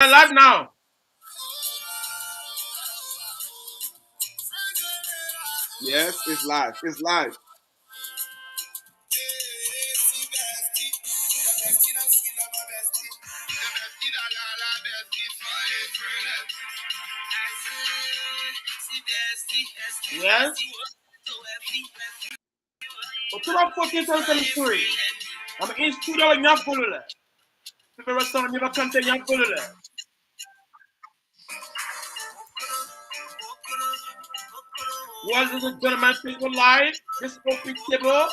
Live now. Yes, it's live. It's live. Yes. October 14, 2023. I'm in studio with Nyafulula. People son never contain Nyafulula. Was this a gentleman people live? This open table.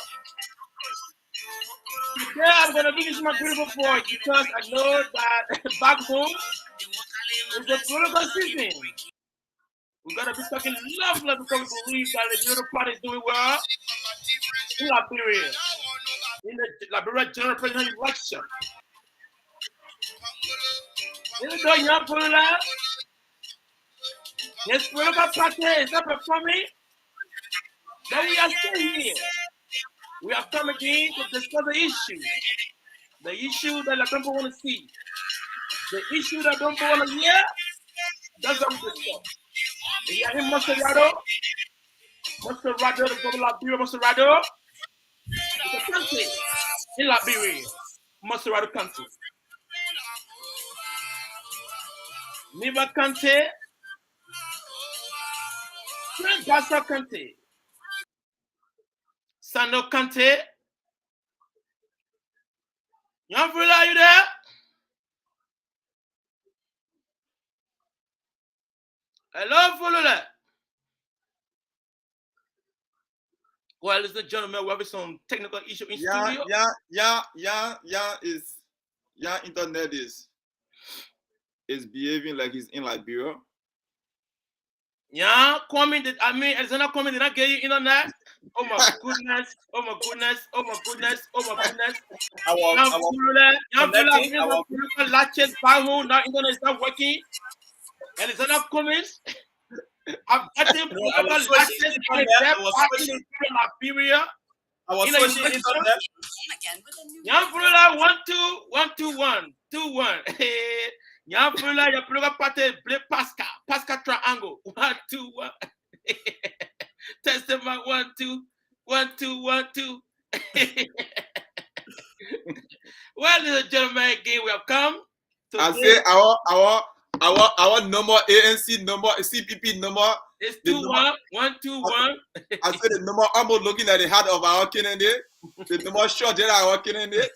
Today I'm gonna finish my beautiful boy because I know that back home is a political season. We're gonna be talking love because we believe that the European party is doing well in Liberia. In the Liberia General President election. This is going on for that. Yes, political party is not performing, but we are still here. We have come again to discuss the issue that the people want to see, the issue that don't want to hear. That's what we discuss. We are in Monserrado, the people of Liberia, Monserrado, it's a country in Liberia, Monserrado country. Niva country, Bassa country, Sando country. Young fella, are you there? Hello, Fulula. Well, ladies and gentlemen, we're having some technical issue in studio. Internet is behaving like it's in Liberia. Yeah, Alexander comment did not get you internet. Oh my goodness, oh my goodness, oh my goodness, oh my goodness. Latches back home, now internet is not working. Alexander comments. I'm getting latches by the Liberia. I was switching internet. Young Florida 1 2 1 2 1 2 1. Young Florida, your political party play Pascal triangle 1 2 1. Testing my 1 2 1 2 1 2. Well, ladies and gentlemen, again we have come. I say our number ANC number CPP number. It's 2 1 1 2 1. I said the number almost looking at the heart of our candidate. The number short that our candidate.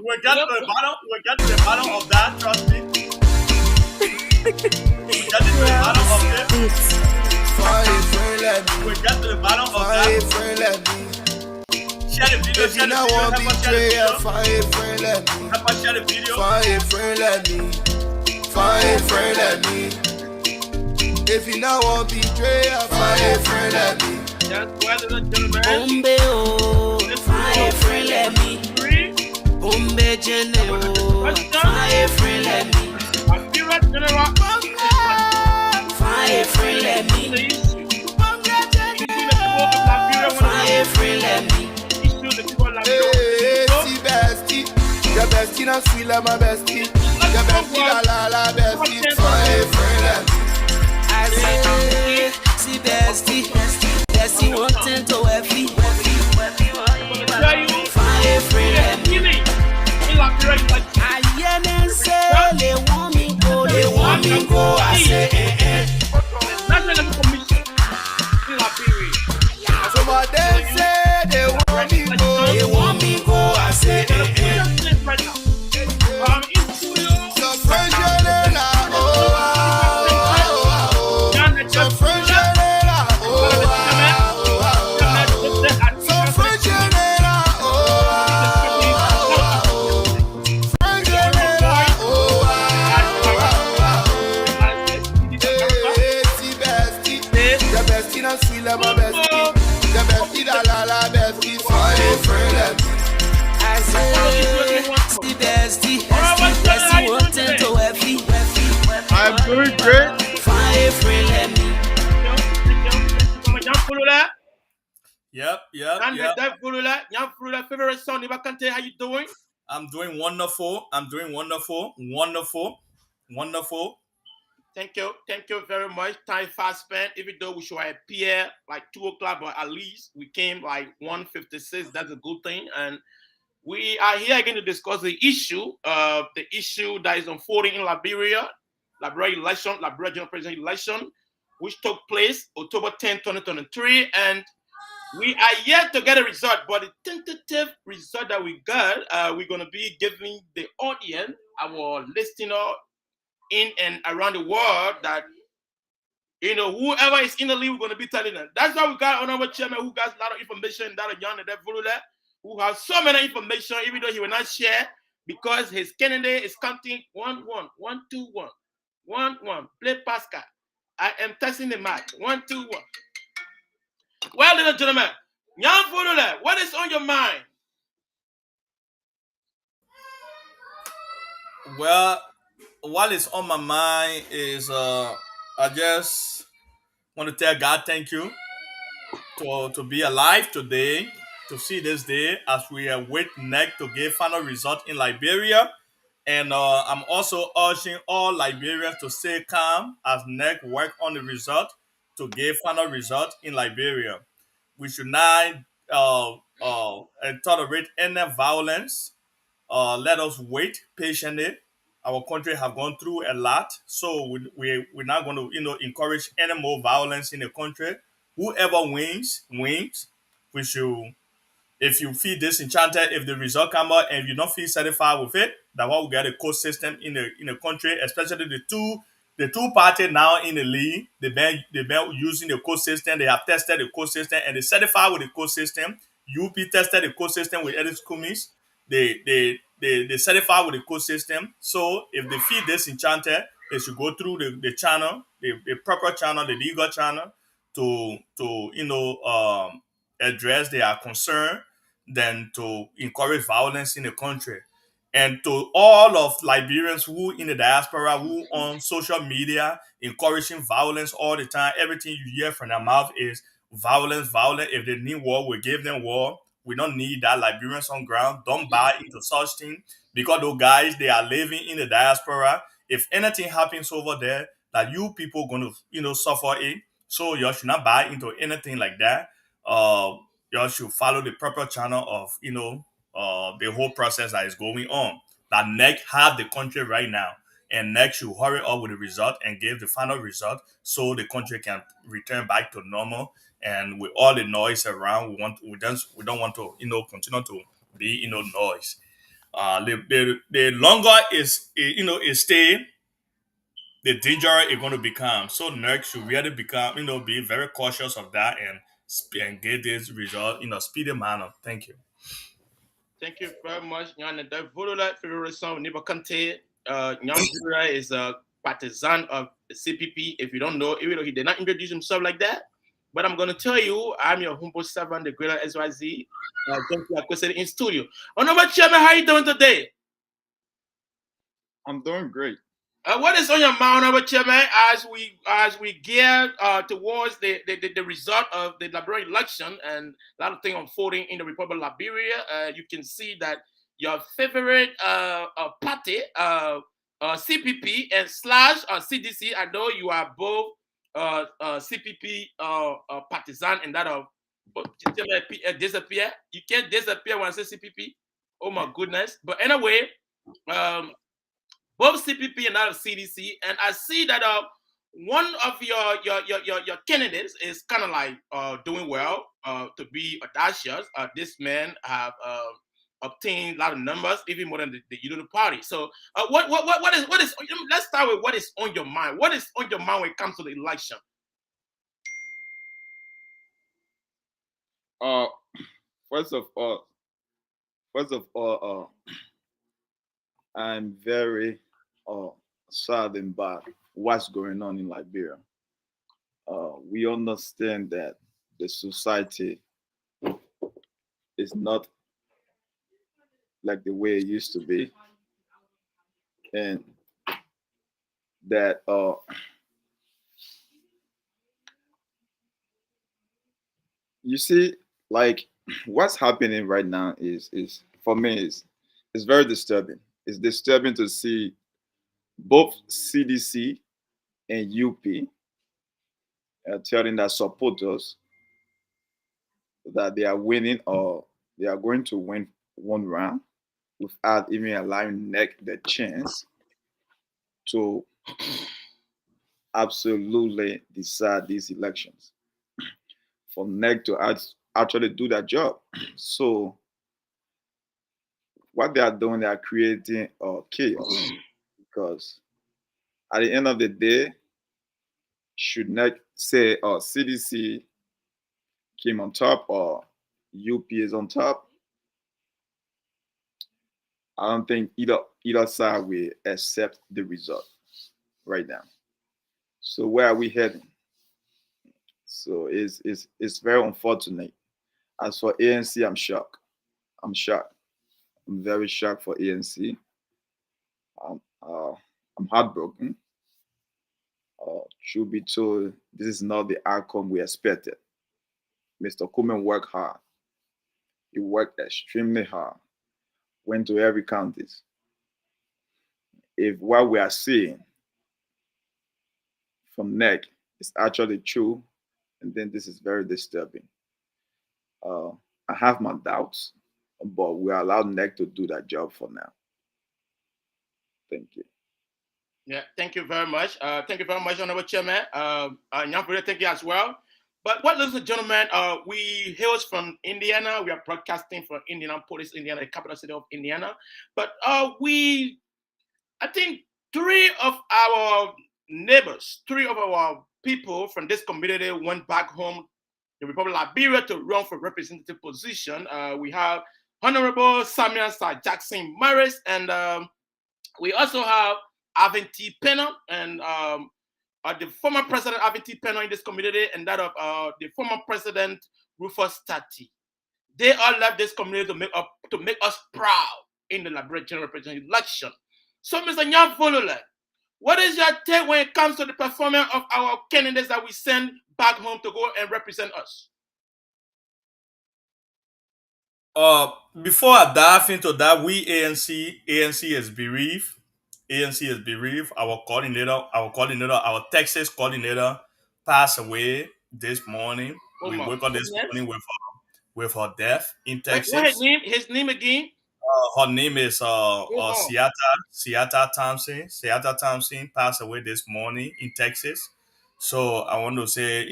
We'll get to the bottom of that, trust me. We'll get to the bottom of this. We'll get to the bottom of that. Share the video, share the video. Help us share the video. If you now want betray, fire friend let me. Just well, ladies and gentlemen. Fire friend let me. Bombe general, fire friend let me. Fire friend let me. Fire friend let me. Hey, see bestie, your bestie not sweet like my bestie. Your bestie la bestie. Fire friend let me. I say, see bestie walked into a feet. Fire friend let me. I hear them say they want me go. I say Some of them say they want me go. I say So French my bestie, the bestie la bestie, fire friend let me. I say, the bestie walked into a feet. I'm doing great. Fire friend let me. Yep. Favorite son, if I can tell how you doing? I'm doing wonderful. Wonderful. Thank you very much. Time fast spent. Even though we should appear like 2 o'clock, but at least we came like 1:56. That's a good thing. And we are here again to discuss the issue that is unfolding in Liberia election, Liberia general president election, which took place October 10th, 2023. And we are yet to get a result, but the tentative result that we got, we're going to be giving the audience, our listener in and around the world, that whoever is in the league, we're going to be telling them. That's why we got honorable chairman who got a lot of information, that of John and that Volula, who has so many information, even though he will not share, because his candidate is counting 1-1, 1-2-1, 1-1. Play Pascal. I am testing the match. 1-2-1. Well, ladies and gentlemen, Jan Volula, what is on your mind? Well, what is on my mind is I just want to tell God thank you to be alive today, to see this day as we wait next to give final result in Liberia. And I'm also urging all Liberians to stay calm as NEC work on the result to give final result in Liberia. We should not tolerate any violence. Let us wait patiently. Our country have gone through a lot, so we're not going to encourage any more violence in the country. Whoever wins. We should, if you feel disenchanted, if the result come out and you don't feel satisfied with it, that why we get a court system in the country, especially the two parties now in the league. They've been using the court system. They have tested the court system and they certified with the court system. UP tested the court system with Edith Cummings. They certify with the court system. So if they feel disenchanted, they should go through the channel, the proper channel, the legal channel, to address their concern than to encourage violence in the country. And to all of Liberians who in the diaspora, who on social media encouraging violence all the time, everything you hear from their mouth is violence, violence. If they need war, we give them war. We don't need that. Liberians on ground, don't buy into such thing, because those guys, they are living in the diaspora. If anything happens over there, that you people going to suffer it. So you should not buy into anything like that. You should follow the proper channel of the whole process that is going on. That NEC have the country right now, and NEC should hurry up with the result and give the final result so the country can return back to normal. And with all the noise around, we don't want to continue to be noise. The longer is stay, the danger is going to become. So NERC should really become, be very cautious of that and get this result in a speedy manner. Thank you. Thank you very much. Nyan the Volula Federation Niba Kante. Nyan Volula is a partisan of the CPP. If you don't know, even though he did not introduce himself like that, but I'm going to tell you, I'm your humble servant, the greater SYZ. Thank you, in studio. Honorable Chairman, how are you doing today? I'm doing great. What is on your mind, Honorable Chairman, as we gear towards the result of the Liberia election and a lot of things unfolding in the Republic of Liberia? You can see that your favorite party, CPP and slash CDC, I know you are both CPP partisan and that of disappear. You can't disappear when I say CPP. Oh my goodness. But anyway, both CPP and now CDC, and I see that one of your candidates is kind of like doing well to be audacious. This man have obtained a lot of numbers, even more than the Unity Party. So, what is? Let's start with what is on your mind. What is on your mind when it comes to the election? First of all, I'm very saddened by what's going on in Liberia. We understand that the society is not like the way it used to be, and that you see, like what's happening right now is for me is It's very disturbing. It's disturbing to see both CDC and UP telling their supporters that they are winning or they are going to win one round without even allowing NEC the chance to absolutely decide these elections, for NEC to actually do their job. So what they are doing, they are creating chaos, because at the end of the day, should NEC say CDC came on top or UP is on top, I don't think either side will accept the result right now. So where are we heading? So it's very unfortunate. As for ANC, I'm shocked. I'm shocked. I'm very shocked for ANC. Um, uh, I'm heartbroken. Truth be told, this is not the outcome we expected. Mr. Kuman worked hard. He worked extremely hard. Went to every county. If what we are seeing from NEC is actually true, and then this is very disturbing. Uh, I have my doubts, but we are allowed NEC to do that job for now. Thank you. Yeah, thank you very much. Thank you very much, Honorable Chairman. Nyampure, thank you as well. But what, ladies and gentlemen, we hail from Indiana. We are broadcasting from Indianapolis, Indiana, the capital city of Indiana. But I think three of our neighbors, three of our people from this community went back home, the Republic of Liberia, to run for representative position. We have Honorable Samuel Sir Jackson Morris, and we also have Avin T. Penner, and the former president Avin T. Penner in this community, and that of the former president Rufus Tati. They all left this community to make us proud in the Liberia General Representative election. So, Mr. Nyan Volule, what is your take when it comes to the performance of our candidates that we send back home to go and represent us? Before I dive into that, ANC is bereaved. ANC is bereaved. Our Texas coordinator passed away this morning. Oh, We my woke up this goodness. morning with her death in What Texas. his name again? Her name is Oh. Seata Thompson. Seata Thompson passed away this morning in Texas. So I want to say,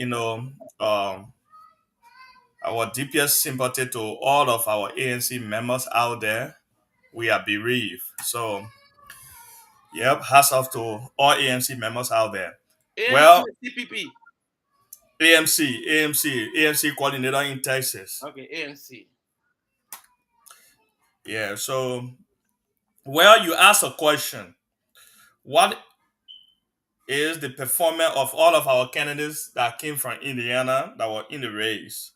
our deepest sympathy to all of our ANC members out there. We are bereaved. So, yep, hats off to all ANC members out there. ANC Well, CPP. AMC coordinator in Texas. Okay, ANC. Yeah, so, well, you asked a question. What is the performance of all of our candidates that came from Indiana that were in the race?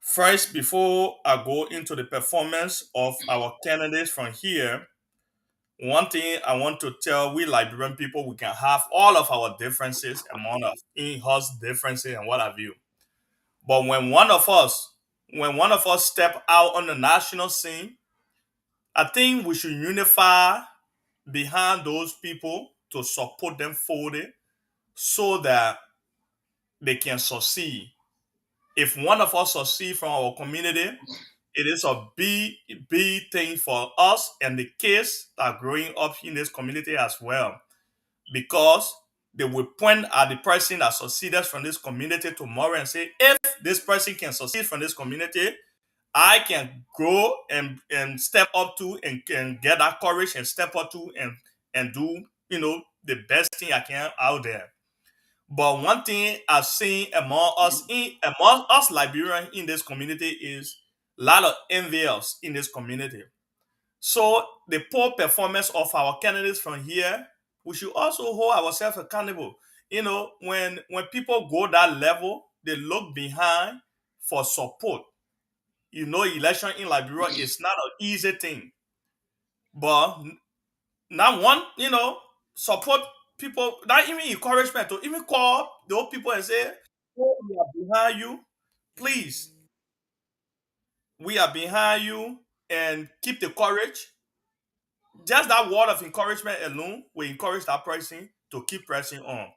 First, before I go into the performance of our candidates from here, one thing I want to tell we Liberian people, we can have all of our differences among us, in-house differences and what have you. But when one of us step out on the national scene, I think we should unify behind those people to support them fully so that they can succeed. If one of us succeed from our community, it is a big thing for us and the kids that are growing up in this community as well, because they will point at the person that succeeded from this community tomorrow and say, if this person can succeed from this community, I can grow and step up to and can get that courage and step up to and do the best thing I can out there. But one thing I've seen among us Liberians in this community is a lot of envious in this community. So the poor performance of our candidates from here, we should also hold ourselves accountable. When people go that level, they look behind for support. Election in Liberia is not an easy thing. But not one, support people, not even encouragement to even call those people and say, "Oh, we are behind you. Please, we are behind you and keep the courage. just that word of encouragement alone will encourage that person to keep pressing on.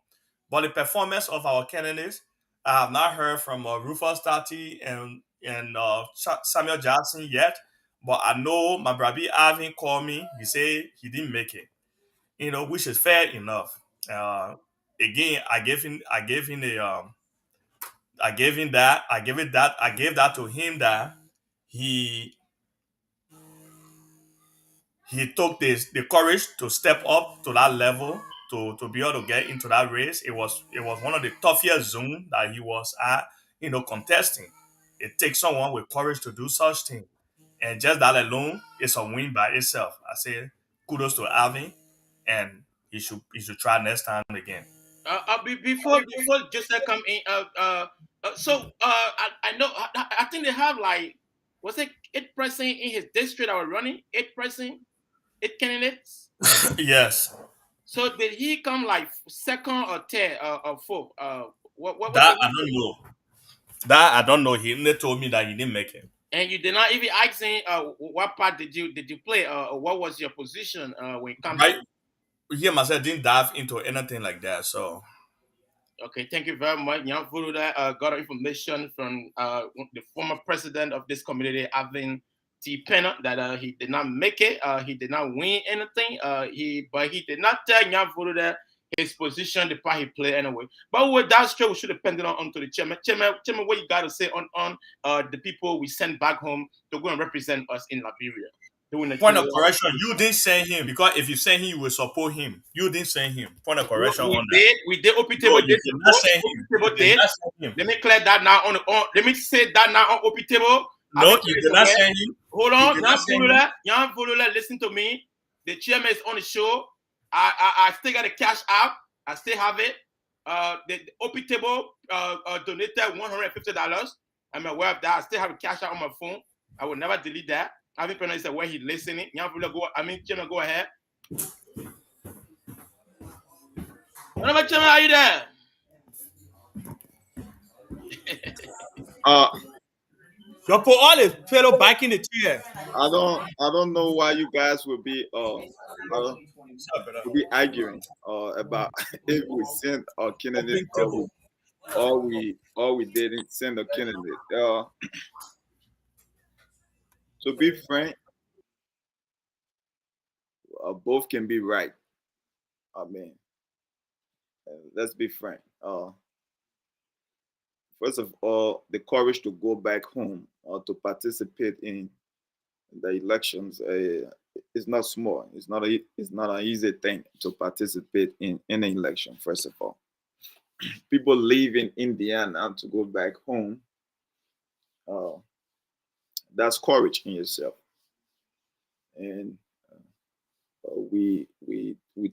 But the performance of our candidates, I have not heard from Rufus Tati and Samuel Jackson yet. But I know my brother Alvin called me. He said he didn't make it. Which is fair enough. Again, I gave that to him that he he took the courage to step up to that level to be able to get into that race. It was one of the toughest zones that he was at, contesting. It takes someone with courage to do such thing. And just that alone is a win by itself. I say kudos to Alvin, and he should try next time again. Before Joseph come in, I know I think they have like, was it 8% in his district that were running 8%, 8 candidates. Yes, So did he come like second or third or fourth? What was that the I don't know. That I don't know. He only told me that he didn't make it. and you did not even ask him what part did you play or what was your position when it comes Right? to. He myself didn't dive into anything like that. So Okay, thank you very much. Nyan Furuda got information from the former president of this community, Avin T. Penna, that he did not make it. He did not win anything. But he did not tell Nyan Furuda his position, the part he played anyway. But with that straight, we should depend on to the chairman. Chairman, what you got to say on the people we send back home to go and represent us in Liberia? point of correction, you didn't send him because if you send him, you will support him. You didn't send him. Point of correction on that. We did OP No, table you did did not support. send him. OP table You did did. not send him. Let me clear that now let me say that now on OP table. No, you did not send him. Hold You on, did not send him. Jan Volula, listen to me. The chairman is on the show. I still got the cash out. I still have it. The OP table donated $150. I'm aware of that. I still have the cash out on my phone. I will never delete that. I think Penna said where he's listening. Jan Volula, chairman, go ahead. Chairman, are you there? You put all the fellow back in the chair. I don't know why you guys will be arguing about if we send a candidate or we didn't send a candidate. To be frank, both can be right. I mean, let's be frank. First of all, the courage to go back home or to participate in the elections is not small. It's not an easy thing to participate in any election. First of all, people leave in Indiana to go back home. That's courage in yourself, and we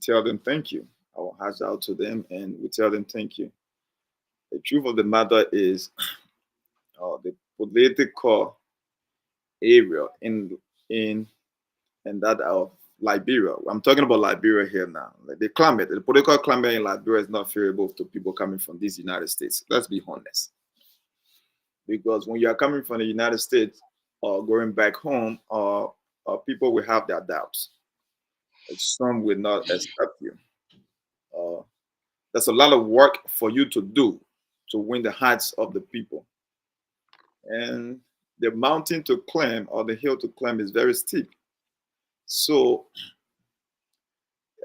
tell them thank you. Our hearts out to them, and we tell them thank you. The truth of the matter is, the political area in that of Liberia. I'm talking about Liberia here now. Like the political climate in Liberia is not favorable to people coming from these United States. Let's be honest. Because when you are coming from the United States or going back home, people will have their doubts. Some will not accept you. There's a lot of work for you to do to win the hearts of the people. And the mountain to climb or the hill to climb is very steep. So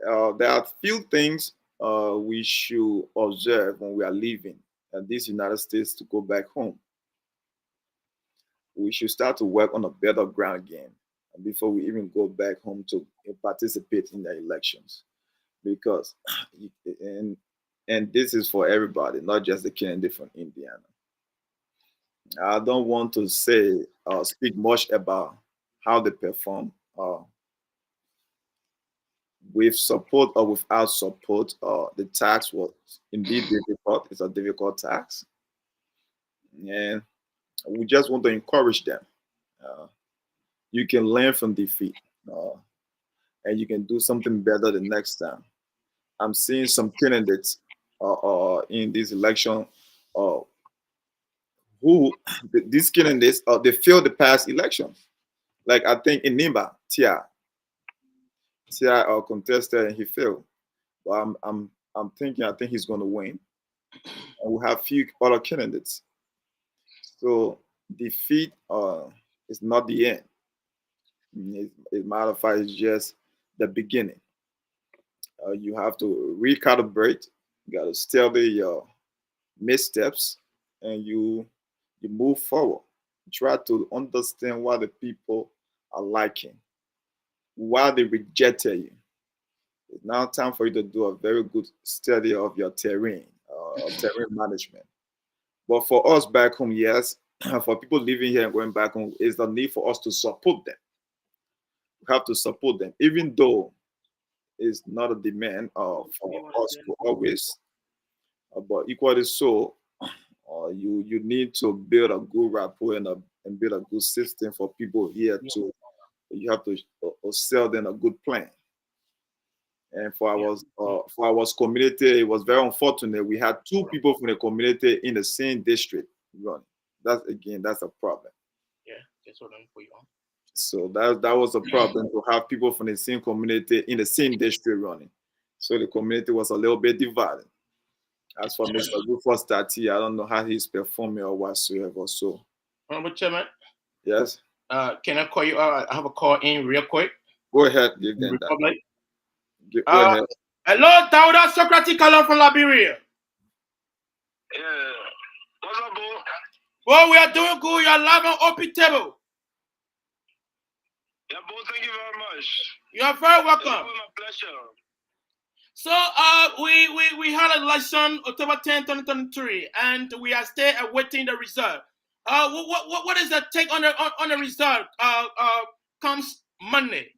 there are few things we should observe when we are leaving these United States to go back home. We should start to work on a better ground game before we even go back home to participate in the elections. Because, and this is for everybody, not just the candidate from Indiana. I don't want to speak much about how they perform with support or without support. The tax was indeed difficult. It's a difficult tax. And we just want to encourage them. You can learn from defeat and you can do something better the next time. I'm seeing some candidates in this election who these candidates they failed the past elections. Like I think in Nimba, Tia, CI contested and he failed. But I'm thinking I think he's going to win. And we have few other candidates. So defeat is not the end. As a matter of fact, it's just the beginning. You have to recalibrate. You got to study your missteps, and you move forward. Try to understand what the people are liking, why they rejected you. It's now time for you to do a very good study of your terrain, terrain management. But for us back home, yes, for people living here and going back home, is the need for us to support them. We have to support them, even though it's not a demand for us to always, but equally so, you need to build a good rapport and build a good system for people here to. You have to sell them a good plan. And for our community, it was very unfortunate. We had two people from the community in the same district running. That's a problem. Yeah, that's what I'm for you. So that was a problem to have people from the same community in the same district running. So the community was a little bit divided. As for Mr. Rufus Tati, I don't know how he's performing or whatsoever. So, Honorable Chairman. Yes. Can I call you? I have a call in real quick. Go ahead, give them Republic. That. Go ahead. Hello, Dauda Socrates Color from Liberia. Yeah. What's up, bro? Well, we are doing good. You are live on OP table. Yeah, bro, thank you very much. You are very welcome. It was my pleasure. So we had an election October 10, 2023, and we are still awaiting the result. What is the take on the result? Comes Monday.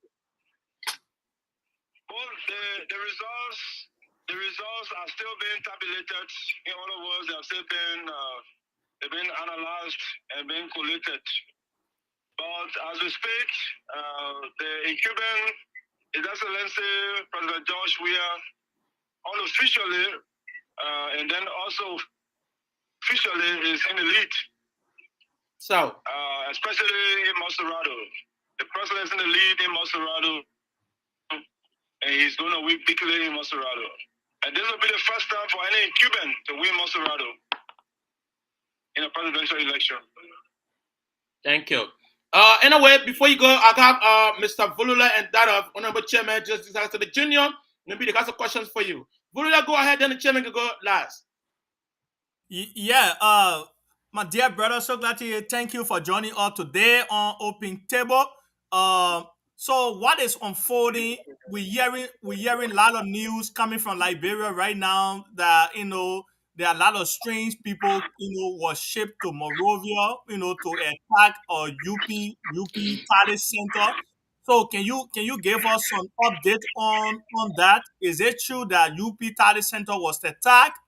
Well, the results are still being tabulated. In other words, they have still been analyzed and being collated. But as we speak, the incumbent, His Excellency President George Weah, unofficially and then also officially is in the lead. So, especially in Maserado. The president is in the lead in Maserado, and he's going to win bigly in Maserado. And this will be the first time for any incumbent to win Maserado in a presidential election. Thank you. Anyway, before you go, I got Mr. Vulula and Dada, Honorable Chairman, just to the junior. Maybe they got some questions for you. Vulula, go ahead, then the chairman can go last. Yeah, my dear brother, so glad to thank you for joining us today on Open Table. So what is unfolding? We're hearing a lot of news coming from Liberia right now that there are a lot of strange people was shipped to Monrovia to attack UP Tally Center. So can you give us some update on that? Is it true that UP Tally Center was attacked?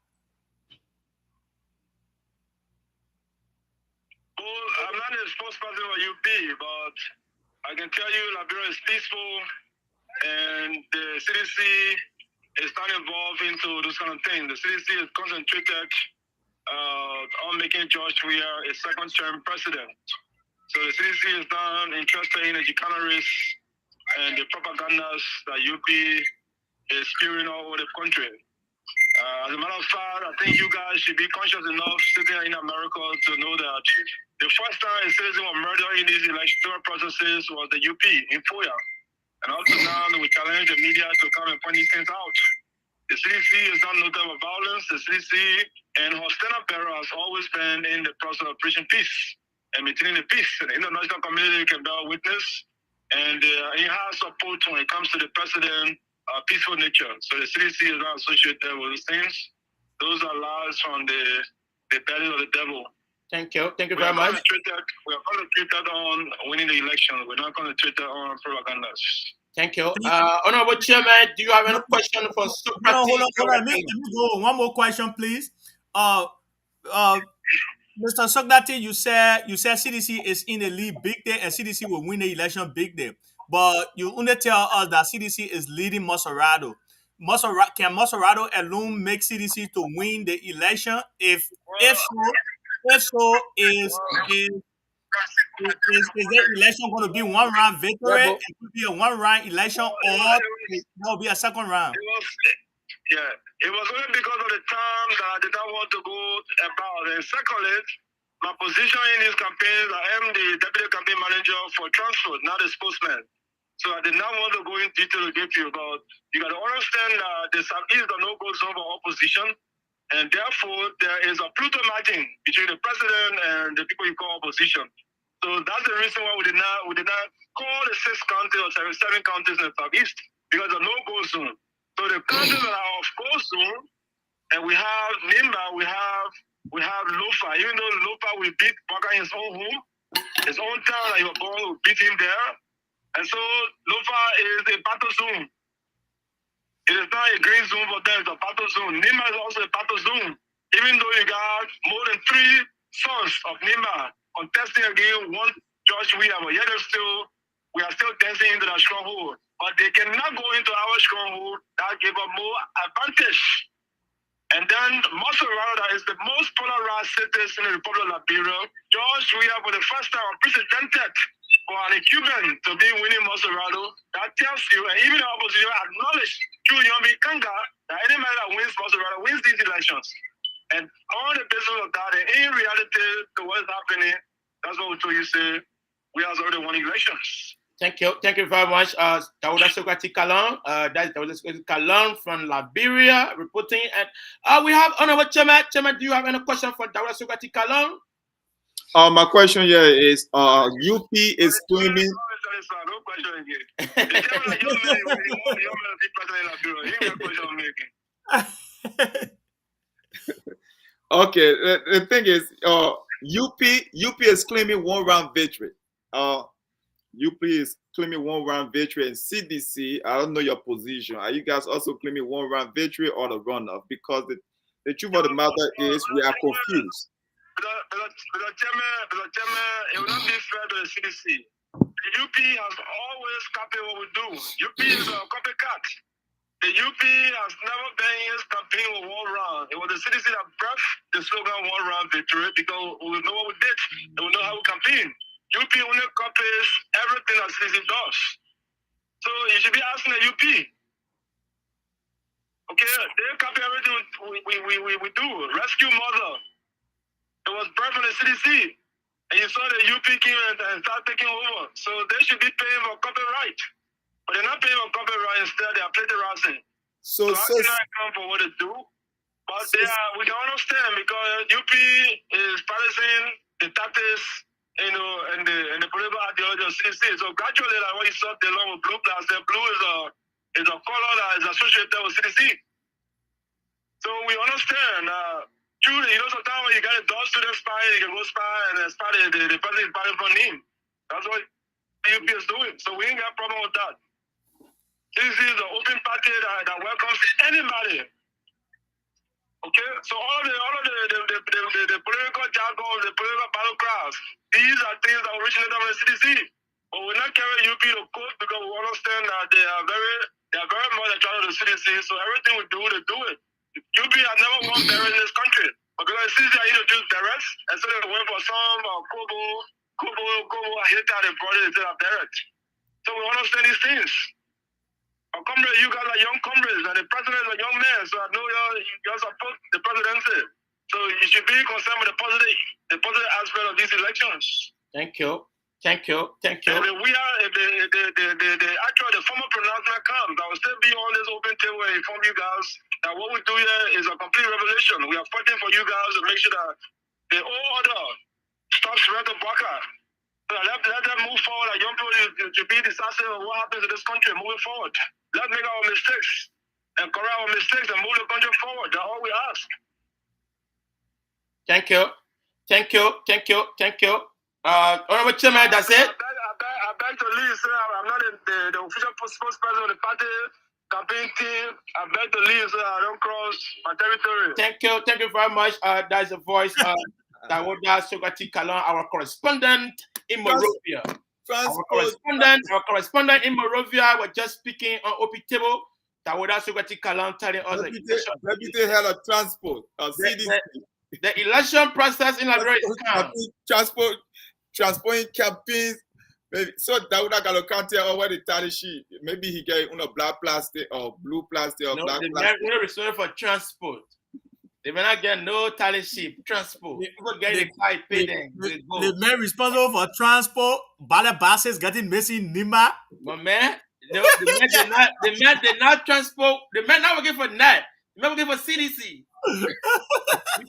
Well, I'm not a spokesperson for UP, but I can tell you Liberia is peaceful, and the CDC is not involved into those kind of things. The CDC is concentrated on making George Weah a second-term president. So the CDC is not interested in the chicaneries and the propagandas that UP is spewing all over the country. As a matter of fact, I think you guys should be conscious enough sitting in America to know that the first time a citizen was murdered in these electoral processes was the UP in Foya. And up to now, we challenge the media to come and point these things out. The CDC is not noted for violence. The CDC and her standard bearer has always been in the process of preaching peace and maintaining the peace. And the international community can bear witness. And it has support when it comes to the president. Peaceful nature. So the CDC is not associated with these things. Those are lies from the belly of the devil. Thank you. Thank you very much. We are concentrated on winning the election. We're not concentrated on propagandas. Thank you. Honorable Chairman, do you have any question for Socrates? No, hold on. Let me go. One more question, please. Mr. Socrates, you said CDC is in the lead big day and CDC will win the election big day. But you only tell us that CDC is leading Maserado. Can Maserado alone make CDC to win the election? If so, is the election going to be one round victory? It could be a one round election, or That will be a second round. It was only because of the time that I did not want to go about. And secondly, my position in this campaign, I am the deputy campaign manager for transport, not a spokesman. So I did not want to go in detail with you, but you got to understand that the Southeast is a no-go zone for opposition, and therefore there is a Pluto matching between the president and the people you call opposition. So that's the reason why we did not call the 6 counties or 7 counties in the Southeast, because of no-go zone. So the counties that are of go zone, and we have Nimba, we have Lofa. Even though Lofa will beat Baka in his own home, his own town that he was born, will beat him there. And so Lofa is a battle zone. It is not a green zone for them, it's a battle zone. Nimba is also a battle zone. Even though you got more than 3 sons of Nimba contesting against one George William, but yet we are still dancing into that stronghold. But they cannot go into our stronghold. That give us more advantage. And then Maserati is the most polarized city in the Republic of Liberia. George William, for the first time, unprecedented for an Cuban to be winning Maserati. That tells you, and even the opposition acknowledge through Yombi Kanga, that anybody that wins Maserati wins these elections. And on the basis of that, and in reality, to what's happening, that's what we told you, say, we have already won elections. Thank you very much, Dawuda Sokrati Kalan. That's Dawuda Sokrati Kalan from Liberia reporting. And we have Honorable Chairman. Chairman, do you have any question for Dawuda Sokrati Kalan? My question here is, UP is claiming. No question again. The chairman of your man be president of Liberia. He got question I'm making. Okay, the thing is, UP is claiming 1-round victory. UP is claiming 1-round victory, and CDC, I don't know your position. Are you guys also claiming 1-round victory or the runoff? Because the truth of the matter is we are confused. The chairman, it will not be fair to the CDC. The UP has always copied what we do. UP is a copycat. The UP has never been in his campaign with 1 round. It was the CDC that birthed the slogan 1-round victory because we know what we did and we know how we campaign. UP only copies everything that CDC does. So you should be asking the UP. Okay, they copy everything we do. Rescue Mother. It was birthed from the CDC. And you saw the UP came and started taking over. So they should be paying for copyright. But they're not paying for copyright, instead they are plagiarizing. So how can I account for what they do? But we can understand because UP is practicing the tactics, and the political ideology of CDC. So gradually, like what you saw along with blue plus, the blue is a color that is associated with CDC. So we understand. Truly, sometimes when you got a dog student spy, you can go spy and spy the president is spying from him. That's what UP is doing. So we ain't got a problem with that. This is an open party that welcomes anybody. Okay, so all of the political jargon, the political battle cries, these are things that originate from the CDC. But we're not carrying UP to court because we understand that they are very much attracted to the CDC. So everything we do, they do it. UP has never won Barrett in this country. But because the CDC introduced Barrett, and so they went for some Kobo, I hate how they brought it instead of Barrett. So we understand these things. Comrade, you guys are young comrades, and the president is a young man, so I know y'all support the presidency. So you should be concerned with the positive aspect of these elections. Thank you. And if the formal pronouncement comes, I will still be on this open table and inform you guys that what we do here is a complete revelation. We are fighting for you guys to make sure that the old order stops Red Baka. Let them move forward. Like young people to be decisive of what happens in this country moving forward. Let's make our mistakes and correct our mistakes and move the country forward. That's all we ask. Thank you. Honorable Chairman, that's it. I beg to leave, sir. I'm not the official spokesperson of the party campaign team. I beg to leave, sir. I don't cross my territory. Thank you very much. That's the voice of Dawuda Sokrati Kalan, our correspondent in Monrovia. Our correspondent in Monrovia was just speaking on OP table. Dawuda Sokrati Kalan telling us Deputy Head of Transport, CDC. The election process in Liberia is calm. Transporting campaigns Maybe so that would not count here over the tally sheet. Maybe he get black plastic or blue plastic or No, black the plastic. man will responsible for transport. They may not get no tally sheet transport. People get the car pay them. The man responsible for transport, ballet buses getting missing Nima. But man, the man did not transport. The man not working for NET. The man working for CDC. You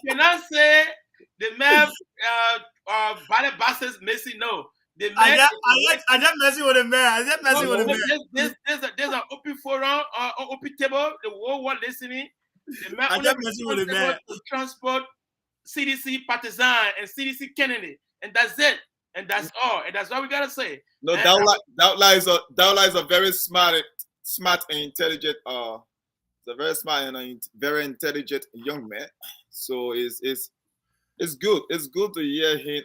cannot say the man ballet buses missing. No, the man. I just messing with the man. I just messing with the man. There's an open forum or open table. The whole world listening. The man I only just messing with the man. to transport CDC partisan and CDC candidate, and that's it, and that's all, and that's all we gotta say. No, Daula is a very smart and intelligent. It's a very smart and very intelligent young man. So it's good. It's good to hear him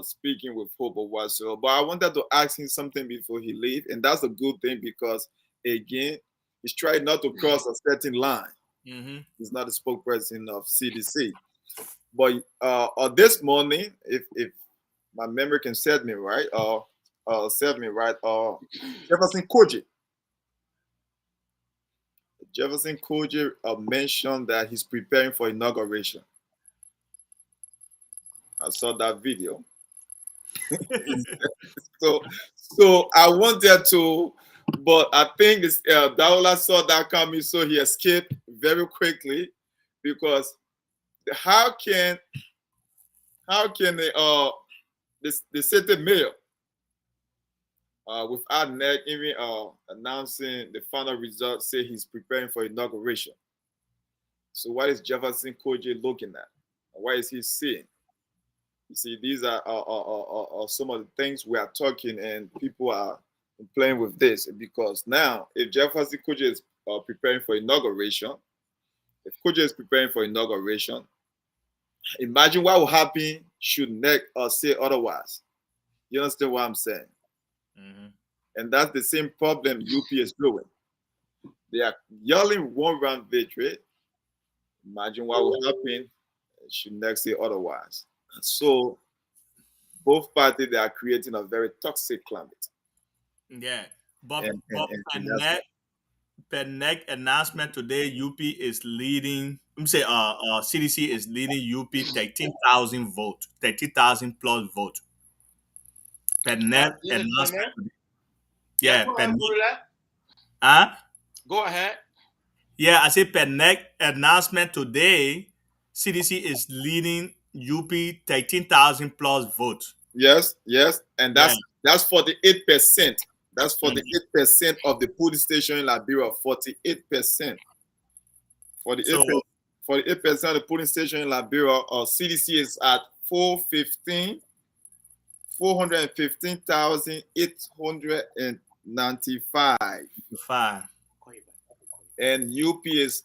speaking with hope or whatsoever. But I wanted to ask him something before he leave, and that's a good thing because again, he's trying not to cross a certain line. Mm-hmm. He's not a spokesperson of CDC. But this morning, if my memory can set me right, Jefferson Koji mentioned that he's preparing for inauguration. I saw that video. so I wanted to, but I think Daula saw that coming, so he escaped very quickly because how can the city mayor without NEC even announcing the final results say he's preparing for inauguration? So what is Jefferson Koji looking at? What is he seeing? You see, these are some of the things we are talking, and people are playing with this because now, if Jefferson Koji is preparing for inauguration, imagine what will happen should NEC say otherwise. You understand what I'm saying? Mm-hmm. And that's the same problem UP is doing. They are yelling one round victory. Imagine what will happen should NEC say otherwise. So both parties, they are creating a very toxic climate. Yeah, but per NEC announcement today, UP is leading. CDC is leading UP 13,000 votes, 30,000 plus vote. Per NEC announcement. Yeah, per NEC. Go ahead. Yeah, I say per NEC announcement today, CDC is leading UP 13,000 plus votes. Yes, and that's 48%. That's 48% of the polling station in Liberia. 48%. 48% of the polling station in Liberia. CDC is at 415,895. And UP is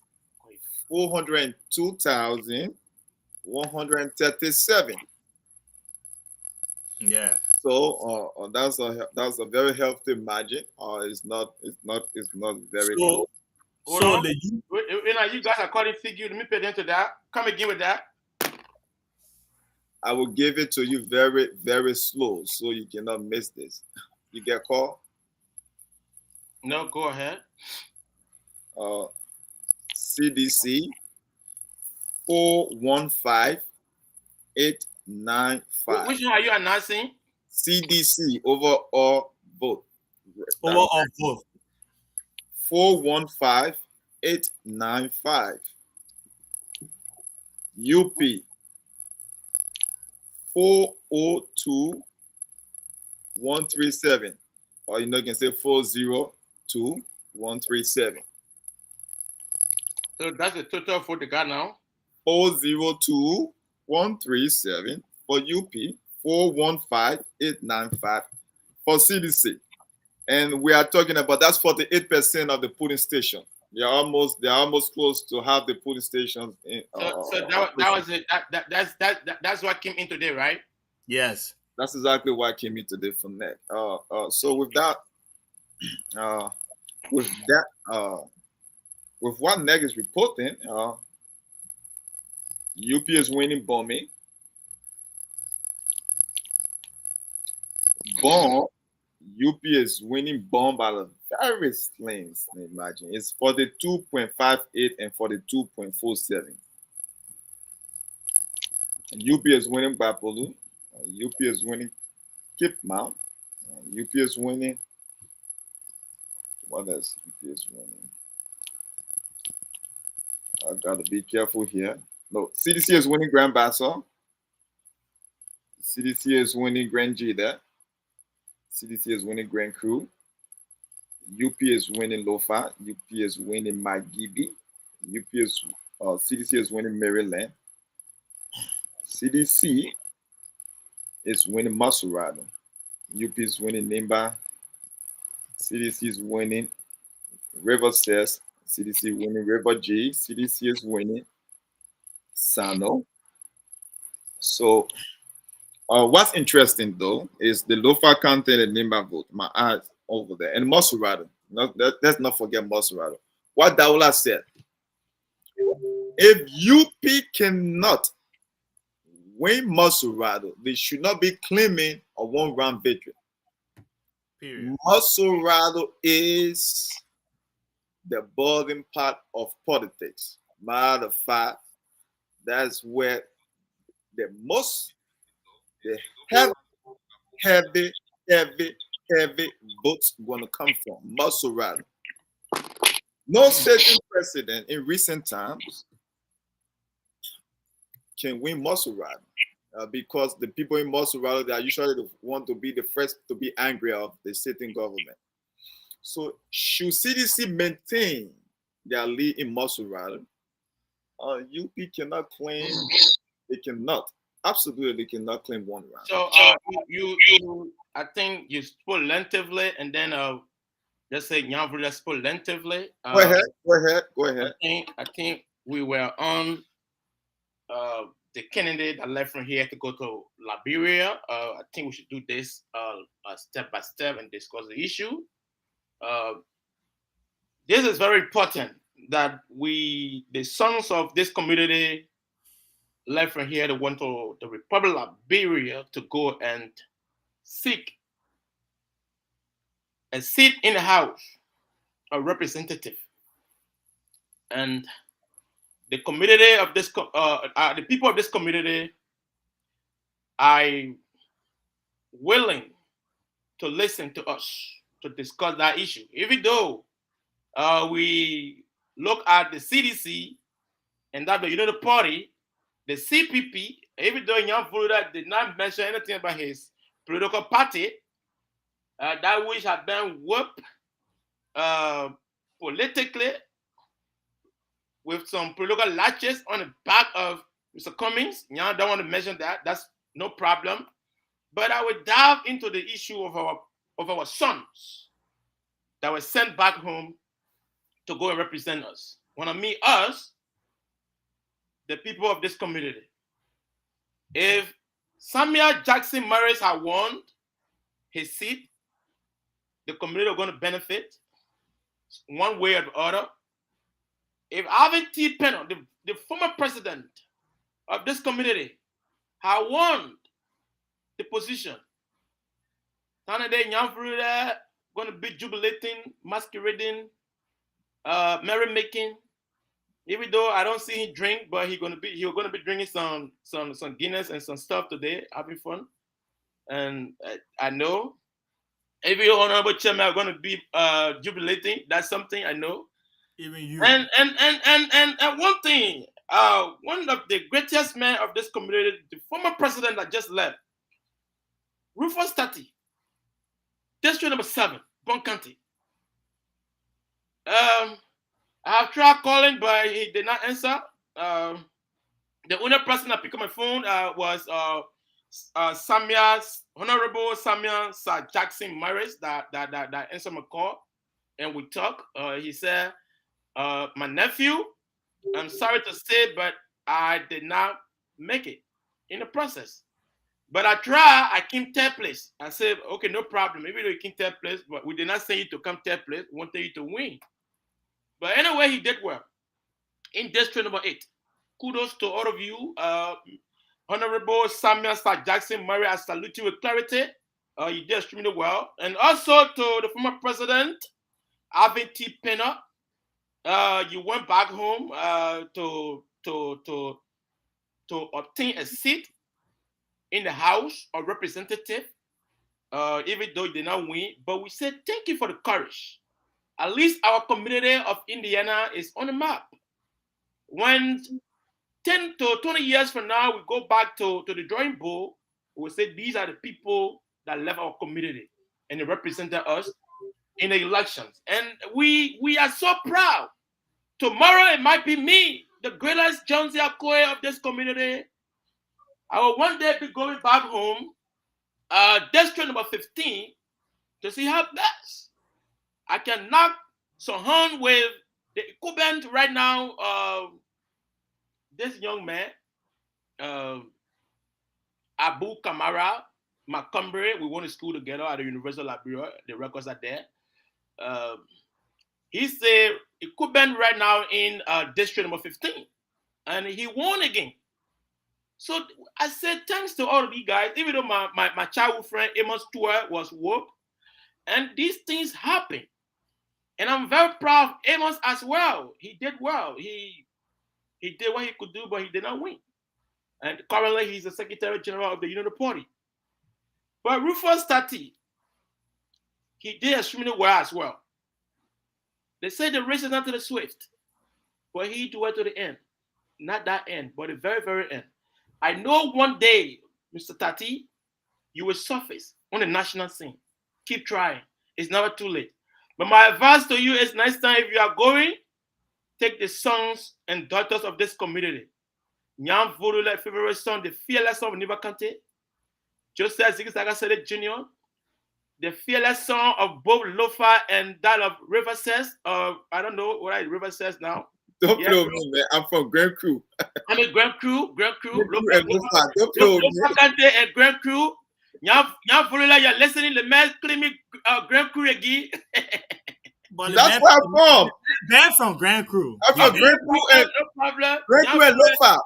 402,137. Yeah. So that's a very healthy margin. It's not very close. So you guys are calling figure. Let me pay attention to that. Come again with that. I will give it to you very, very slow so you cannot miss this. You get called? No, go ahead. CDC 415,895. Which one are you announcing? CDC overall vote. 415,895. UP 402,137. Or you can say 402,137. So that's the total vote they got now. 402,137 for UP, 415,895 for CDC. And we are talking about that's 48% of the polling station. They're almost close to half the polling stations. So that was it. That's what came in today, right? Yes. That's exactly what came in today from NEC. So with what NEC is reporting, UP is winning Bomb UP is winning bomb by a very slim. Imagine it's 42.58 and 42.47. UP is winning Bapolu. UP is winning Cape Mount. UP is winning. What else? UP is winning. I gotta be careful here. No, CDC is winning Grand Bassa. CDC is winning Grand Jida. CDC is winning Grand Cru. UP is winning Lofa. UP is winning Magibi. UP is CDC is winning Maryland. CDC is winning Masurado. UP is winning Nimba. CDC is winning River Cess. CDC winning River G. CDC is winning Sano. So what's interesting though is the Lofa County and Nimba vote. My eyes over there. And Masurado. Let's not forget Masurado. What Daula said. If UP cannot win Masurado, they should not be claiming a one-round victory. Period. Masurado is the boiling pot of politics. Matter of fact, that's where the heavy votes going to come from. Masurado. No certain president in recent times can win Masurado. Because the people in Masurado, they are usually want to be the first to be angry of the sitting government. So should CDC maintain their lead in Masurado, UP cannot claim, they cannot, absolutely cannot claim one round. So you I think you spoke lengthily, and then just say Nyavula spoke lengthily. Go ahead. I think we were on the candidate that left from here to go to Liberia. I think we should do this step by step and discuss the issue. This is very important that the sons of this community left from here that went to the Republic of Liberia to go and seek a seat in the House, a representative. And the community of this, the people of this community are willing to listen to us to discuss that issue. Even though we look at the CDC and that the United Party, the CPP, even though Nyan Furuda did not mention anything about his political party, that which had been whooped politically with some political latches on the back of Mr. Cummings. Nyan don't want to mention that. That's no problem. But I would dive into the issue of our sons that were sent back home to go and represent us. When I mean us, the people of this community. If Samuel Jackson Morris had won his seat, the community are going to benefit one way or the other. If Alvin T. Penner, the former president of this community, had won the position, Tanade Nyamfruda going to be jubilating, masquerading, merrymaking. Even though I don't see him drink, but he's gonna be drinking some Guinness and some stuff today, having fun. And I know every honorable chairman are gonna be jubilating. That's something I know. Even you. And one thing, one of the greatest men of this community, the former president that just left, Rufus Tati, district number 7, Bon County. I have tried calling, but he did not answer. The only person that picked up my phone was Honorable Samuel Sir Jackson Morris that answered my call, and we talked. He said, "My nephew, I'm sorry to say, but I did not make it in the process. But I tried. I came third place. I said, okay, no problem. Maybe you came third place, but we did not say you to come third place. We wanted you to win." But anyway, he did well. In district number 8, kudos to all of you. Honorable Samuel Sir Jackson Murray, I salute you with clarity. You did extremely well. And also to the former president, Alvin T. Penner. You went back home to obtain a seat in the House of Representatives, even though you did not win. But we said thank you for the courage. At least our community of Indiana is on the map. When 10 to 20 years from now, we go back to the drawing board, we'll say these are the people that left our community and they represented us in the elections. And we are so proud. Tomorrow it might be me, the greatest Jonesy Akoya of this community. I will one day be going back home, district number 15, to see how best I can knock some horn with the incumbent right now, this young man, Abu Kamara Montgomery. We went to school together at the University of Liberia. The records are there. He's the incumbent right now in district number 15, and he won again. So I said thanks to all of you guys, even though my childhood friend Amos Stewart was whooped, and these things happen. And I'm very proud of Amos as well. He did well. He did what he could do, but he did not win. And currently he's the Secretary General of the Union Party. But Rufus Tati, he did extremely well as well. They say the race is not to the swift, but he do it to the end. Not that end, but the very, very end. I know one day, Mr. Tati, you will surface on the national scene. Keep trying. It's never too late. But my advice to you is next time if you are going, take the sons and daughters of this community. Nyam Vorule, favorite son, the fearless son of Nibakante. Joseph Zigisagasele Jr., the fearless son of both Lofa and that of River Says. I don't know what River Says now. Don't play me, man. I'm from Grand Crew. I'm a Grand Crew. Lofa. Don't play me. Kante and Grand Crew. Nyam Vorule, you're listening. The man claiming Grand Crew again. That's where I'm from. They're from Grand Crew. I'm from Grand Crew and no problem. Grand Crew and Lofa.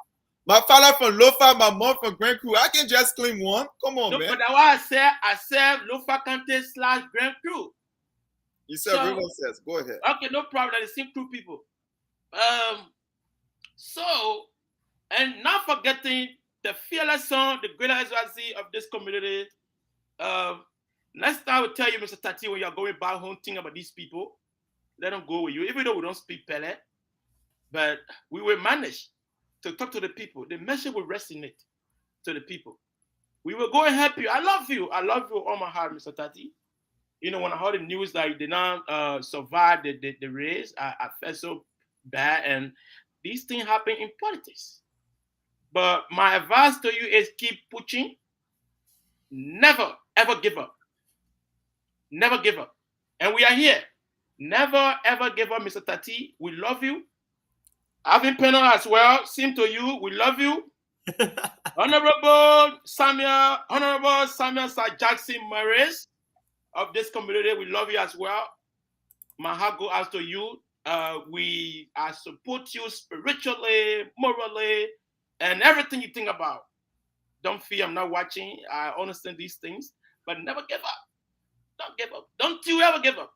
My father from Lofa, my mom from Grand Crew. I can just claim one. Come on, man. But that's why I said Lofa Kante / Grand Crew. You said River Says. Go ahead. Okay, no problem. The same crew people. So, and not forgetting the fearless son, the greater SYC of this community. Next time I will tell you, Mr. Tati, when you're going back home, think about these people. Let them go with you, even though we don't speak Pele. But we will manage to talk to the people. The message will resonate to the people. We will go and help you. I love you. I love you all my heart, Mr. Tati. You know, when I heard the news that you did not survive the race, I felt so bad. And these things happen in politics. But my advice to you is keep pushing. Never, ever give up. Never give up. And we are here. Never, ever give up, Mr. Tati. We love you. Alvin Penner as well. Same to you. We love you. Honorable Samuel Sir Jackson Maris of this community, we love you as well. My heart goes out to you. We support you spiritually, morally, and everything you think about. Don't fear, I'm not watching. I understand these things, but never give up. Don't give up. Don't you ever give up.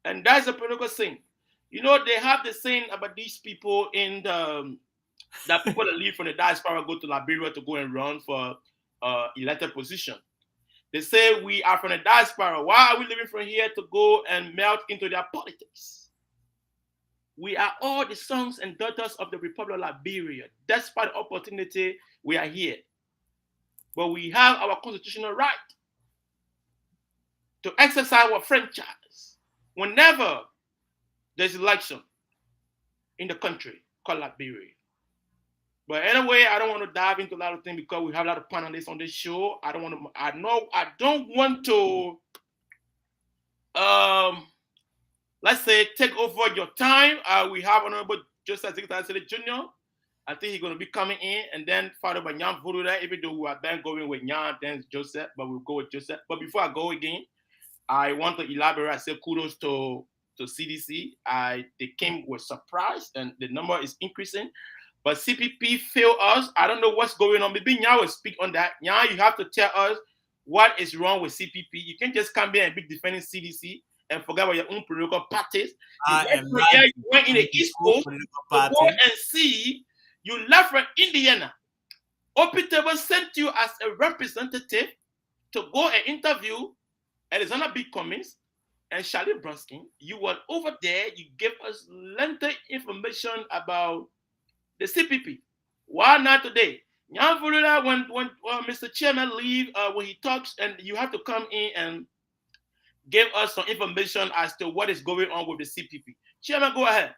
And that's a political thing. You know, they have the saying about these people in the that people that leave from the diaspora go to Liberia to go and run for elected position. They say we are from the diaspora. Why are we living from here to go and melt into their politics? We are all the sons and daughters of the Republic of Liberia. Despite the opportunity, we are here. But we have our constitutional right to exercise our franchise whenever there's election in the country called Liberia. But anyway, I don't want to dive into a lot of things because we have a lot of panelists on this show. I don't want to let's say take over your time. We have Honorable Joseph Zigitasele Jr. I think he's going to be coming in, and then followed by Nyam Vuruda, even though we have been going with Nyam, then Joseph, but we'll go with Joseph. But before I go again, I want to elaborate. I say kudos to CDC. They came with surprise, and the number is increasing. But CPP failed us. I don't know what's going on. Maybe Nya will speak on that. Nya, you have to tell us what is wrong with CPP. You can't just come here and be defending CDC and forget about your own political parties. I am not You went in the East Coast to party. go and see. You left from Indiana. Opitable sent you as a representative to go and interview Alexander B. Cummings and Charlie Bruskin. You were over there. You gave us lengthy information about the CPP. Why not today? When Mr. Chairman leave, when he talks, and you have to come in and give us some information as to what is going on with the CPP. Chairman, go ahead.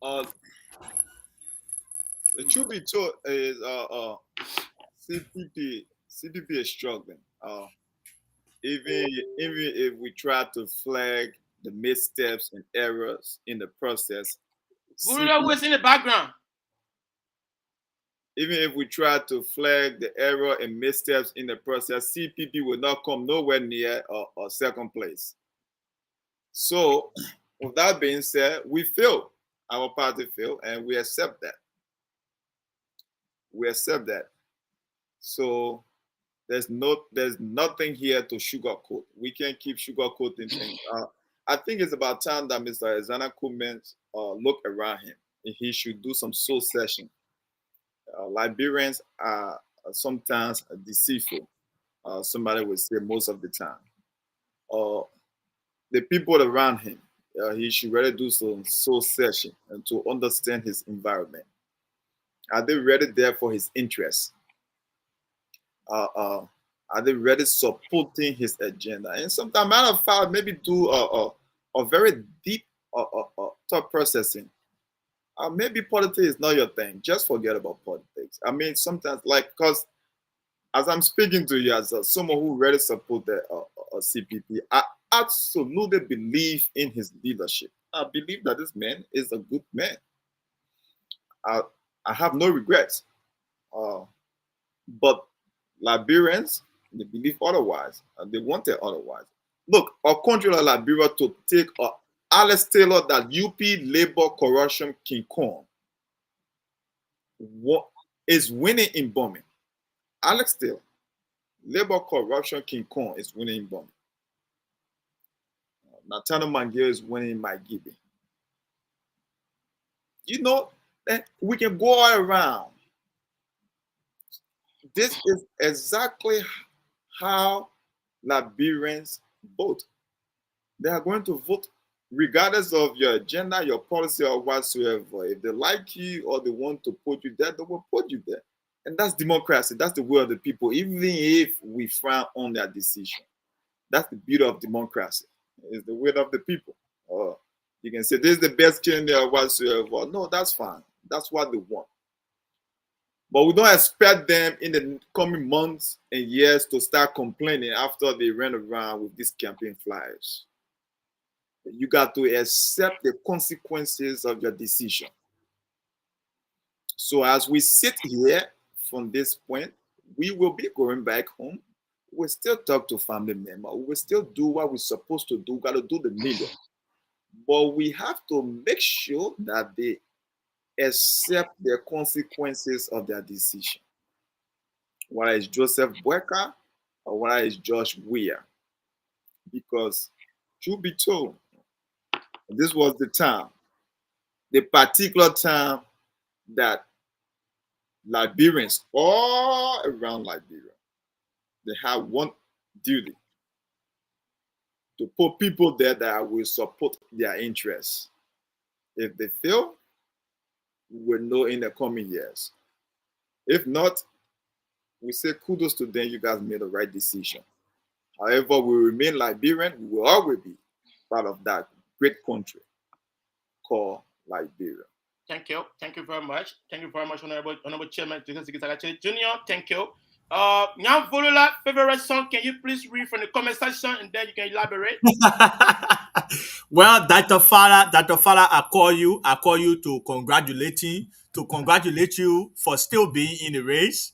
The truth be told is CPP is struggling. Even if we try to flag the missteps and errors in the process, Who is in the background? even if we try to flag the error and missteps in the process, CPP will not come nowhere near a second place. So, with that being said, we failed. Our party failed, and we accept that. We accept that. So, there's nothing here to sugarcoat. We can't keep sugarcoating things. I think it's about time that Mr. Alexander Cummings look around him. He should do some soul session. Liberians are sometimes deceitful. Somebody would say most of the time. The people around him, he should really do some soul session and to understand his environment. Are they really there for his interests? Are they really supporting his agenda? And sometimes, matter of fact, maybe do a very deep thought processing. Maybe politics is not your thing. Just forget about politics. I mean, sometimes, because as I'm speaking to you as someone who really support the CPP, I absolutely believe in his leadership. I believe that this man is a good man. I have no regrets. But Liberians, they believe otherwise. They want it otherwise. Look, our country like Liberia to take Alex Taylor, that UP labor corruption King Kong, is winning in bombing. Alex Taylor, labor corruption King Kong, is winning in bombing. Nathaniel Mangier is winning in Maigibe. You know, we can go all around. This is exactly how Liberians vote. They are going to vote regardless of your agenda, your policy, or whatsoever. If they like you or they want to put you there, they will put you there. And that's democracy. That's the will of the people, even if we frown on their decision. That's the beauty of democracy. It's the will of the people. You can say, this is the best candidate or whatsoever. No, that's fine. That's what they want. But we don't expect them in the coming months and years to start complaining after they ran around with these campaign flyers. You got to accept the consequences of your decision. So as we sit here from this point, we will be going back home. We'll still talk to family members. We'll still do what we're supposed to do. Got to do the needle. But we have to make sure that they accept the consequences of their decision. Whether it's Joseph Boyka or whether it's Josh Weir. Because, truth be told, this was the time, the particular time that Liberians all around Liberia, they have one duty: to put people there that will support their interests. If they fail, we will know in the coming years. If not, we say kudos to them, you guys made the right decision. However, we remain Liberian, we will always be part of that great country called Liberia. Thank you. Thank you very much. Thank you very much, Honorable Chairman Junior. Thank you. Nyam Volula, favorite song, can you please read from the comment section and then you can elaborate? Well, Dr. Fala, I call you to congratulate you for still being in the race.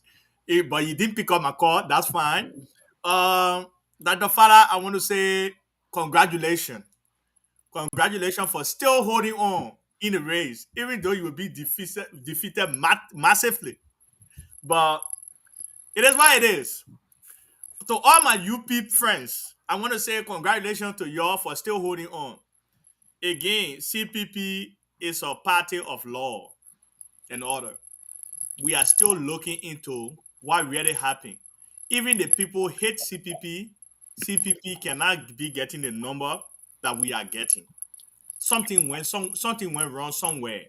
But you didn't pick up my call, that's fine. Dr. Fala, I want to say congratulations. Congratulations for still holding on in the race, even though you will be defeated massively. But It is what it is. To all my UP friends, I want to say congratulations to y'all for still holding on. Again, CPP is a party of law and order. We are still looking into what really happened. Even the people hate CPP, CPP cannot be getting the number that we are getting. Something went wrong somewhere,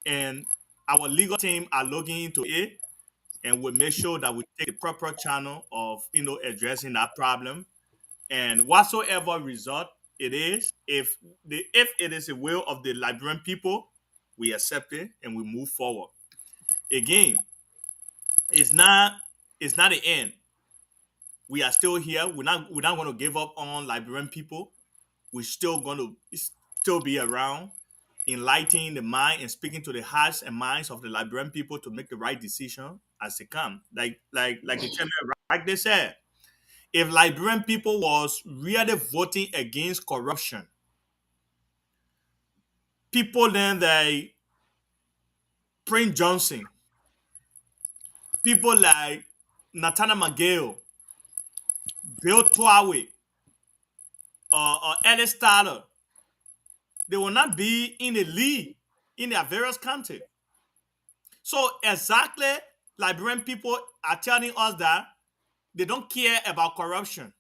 and our legal team are looking into it, and we'll make sure that we take the proper channel of addressing that problem. And whatsoever result it is, if it is the will of the Liberian people, we accept it and we move forward. Again, it's not the end. We are still here. We're not going to give up on Liberian people. We're still going to still be around, enlightening the mind and speaking to the hearts and minds of the Liberian people to make the right decision as they come. Like the chairman rightly said, if Liberian people was really voting against corruption, people then like Prince Johnson, people like Nathaniel McGill, Bill Twawe, Ellis Tyler, they will not be in the lead in their various countries. So exactly, Liberian people are telling us that they don't care about corruption.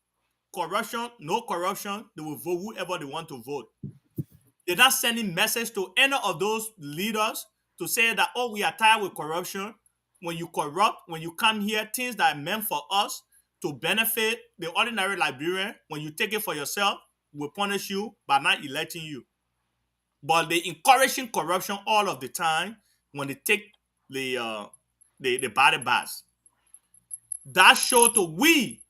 Corruption, no corruption, they will vote whoever they want to vote. They're not sending message to any of those leaders to say that, oh, we are tired with corruption. When you corrupt, when you come here, things that are meant for us to benefit the ordinary Liberian, when you take it for yourself, we'll punish you by not electing you. But they encouraging corruption all of the time when they take the body bags. That show to we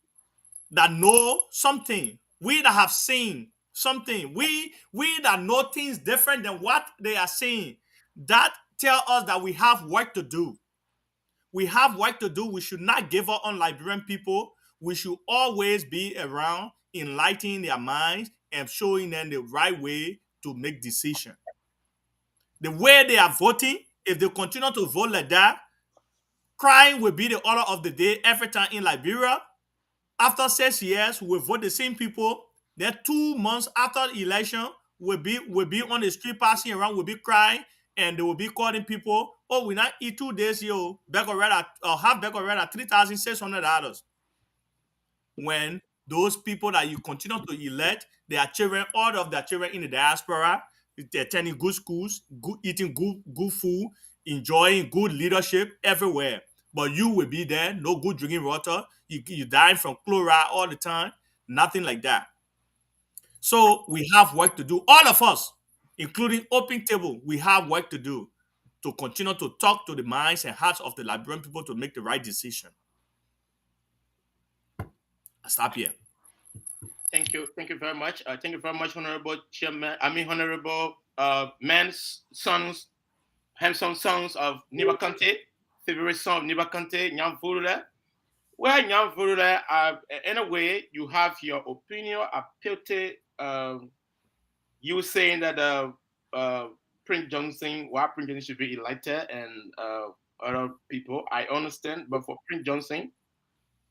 that know something, we that have seen something, we that know things different than what they are saying, that tell us that we have work to do. We have work to do. We should not give up on Liberian people. We should always be around, enlightening their minds and showing them the right way to make decisions. The way they are voting, if they continue to vote like that, crime will be the order of the day every time in Liberia. After 6 years, we will vote the same people. Then 2 months after the election, we'll be on the street passing around, we'll be crying, and they will be calling people, oh, we not eat 2 days, yo, bag of red at, or half bag of red at $3,600. When those people that you continue to elect, their children, all of their children in the diaspora, they're attending good schools, eating good food, enjoying good leadership everywhere. But you will be there, no good drinking water. You dying from chloride all the time. Nothing like that. So we have work to do. All of us, including Open Table, we have work to do to continue to talk to the minds and hearts of the Liberian people to make the right decision. I stop here. Thank you very much. Thank you very much, Honorable Chairman. Honorable sons, handsome sons of Nibakante, favorite son of Nibakante, Nyam Vurule. Well, Nyam Vurule, in a way, you have your opinion. You saying that Prince Johnson, why Prince Johnson should be elected, and other people. I understand, but for Prince Johnson,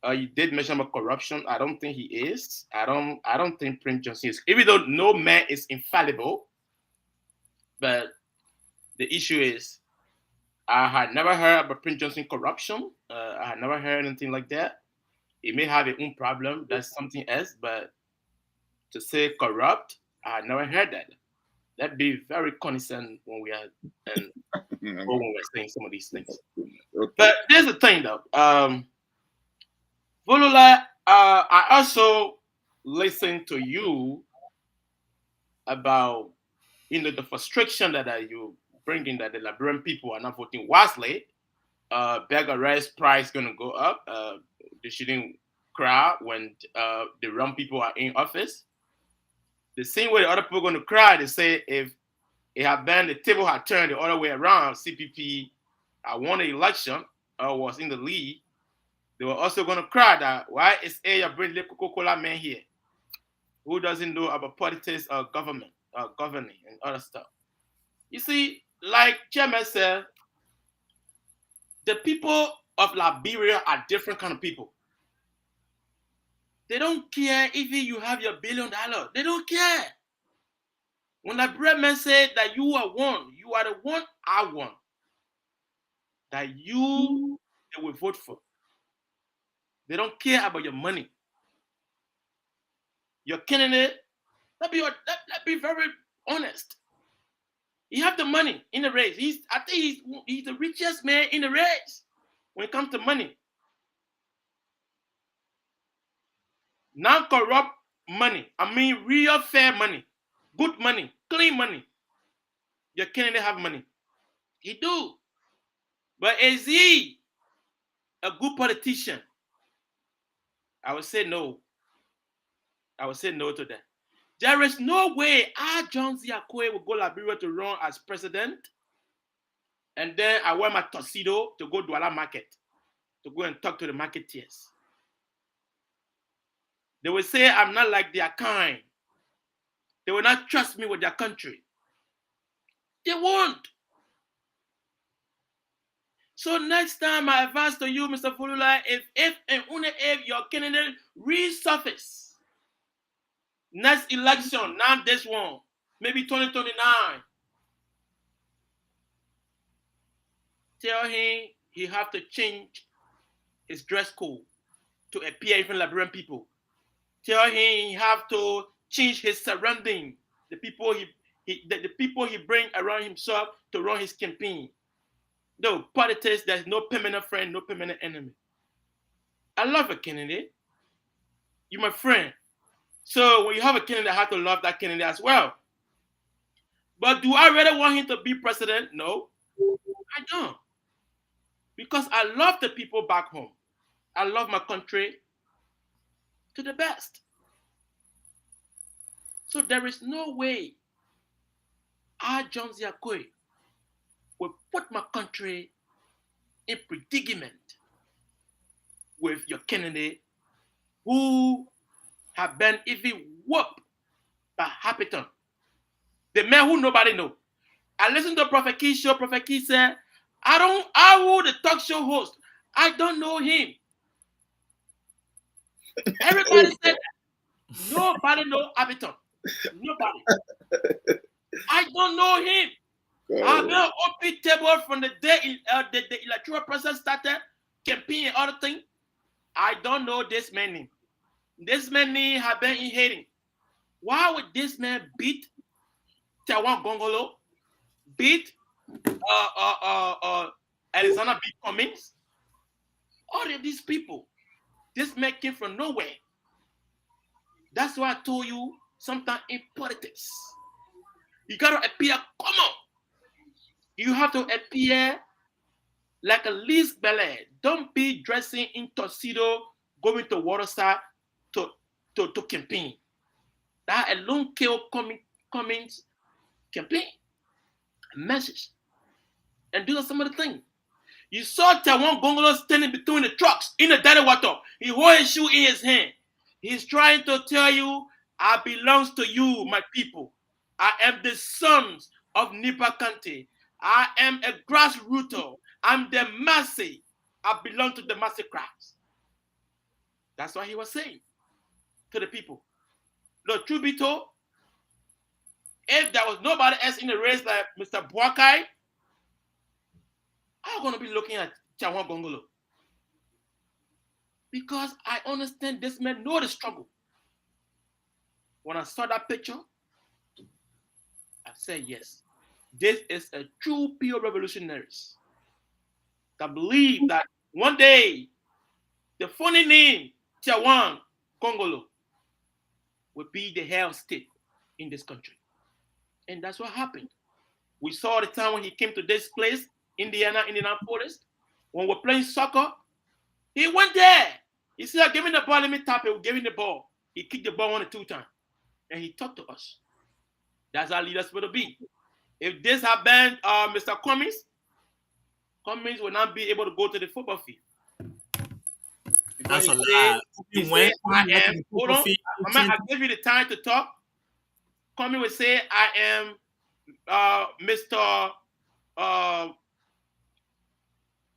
you did mention about corruption. I don't think he is. I don't think Prince Johnson is. Even though no man is infallible, but the issue is, I had never heard about Prince Johnson corruption. I had never heard anything like that. He may have his own problem. That's something else. But to say corrupt, I had never heard that. That'd be very condescending when we are and when we're saying some of these things. Okay. But there's the thing, though. Volula, I also listened to you about the frustration that you bringing, that the Liberian people are not voting wisely. Bag of rice price gonna go up. They shouldn't cry when the wrong people are in office. The same way the other people are gonna cry, they say if it had been the table had turned the other way around, CPP won the election or was in the lead, they were also gonna cry that why is A bring the Coca-Cola man here who doesn't know about politics or government governing and other stuff. You see, like Chairman said, the people of Liberia are different kind of people. They don't care if you have your $1 billion. They don't care. When the bread man said that you are one, you are the one I want, that you they will vote for. They don't care about your money. Your candidate, let's be very honest. He have the money in the race. I think he's the richest man in the race when it comes to money. Non-corrupt money. I mean real fair money. Good money. Clean money. Your candidate have money. He do. But is he a good politician? I would say no. I would say no to that. There is no way I, John Ziakwe, will go Liberia to run as president, and then I wear my tuxedo to go Douala Market, to go and talk to the marketeers. They will say I'm not like their kind. They will not trust me with their country. They won't. So next time, my advice to you, Mr. Fulula, if your candidate resurface next election, not this one, maybe 2029, tell him he have to change his dress code to appear even Liberian people. Tell him he have to change his surrounding, the people the people he bring around himself to run his campaign. No, politics, there's no permanent friend, no permanent enemy. I love a candidate. You're my friend. So when you have a candidate, I have to love that candidate as well. But do I really want him to be president? No, I don't. Because I love the people back home. I love my country to the best. So there is no way I, John Ziakwe, will put my country in predicament with your candidate who have been even whooped by Hapiton. The man who nobody know. I listened to Prophet Key show. Prophet Key said, I will the talk show host. I don't know him. Everybody said that. Nobody know Hapiton. Nobody. I don't know him. I've been on OP table from the day the electoral process started, campaign and other things. I don't know this man name. This man name have been in Haiti. Why would this man beat Tawan Gongolo, beat Alexander B. Cummings? All of these people, this man came from nowhere. That's why I told you sometimes in politics, you gotta appear common. You have to appear like a Liz Belair. Don't be dressing in tuxedo, going to Waterside to campaign. That alone kill Cummings campaign message. And do some of the things. You saw Tawan Gongolo standing between the trucks in the dirty water. He hold his shoe in his hand. He's trying to tell you, I belong to you, my people. I am the sons of Nipa Kante. I am a grassrooter. I'm the Massey. I belong to the Massey crowds. That's what he was saying to the people. The truth be told, if there was nobody else in the race like Mr. Boakai, I'm going to be looking at Tawan Gongolo. Because I understand this man know the struggle. When I saw that picture, I said, yes, this is a true pure revolutionaries that believe that one day the funny name Tawan Gongolo will be the head of state in this country. And that's what happened. We saw the time when he came to this place, Indianapolis, when we're playing soccer. He went there. He said, give me the ball, let me tap it. We gave him the ball. He kicked the ball 1 or 2 times. And he talked to us. That's how leaders will be. If this had been Mr. Cummings will not be able to go to the football field. That's a lie. Hold on. I gave you the time to talk. Cummings would say, I am Mr.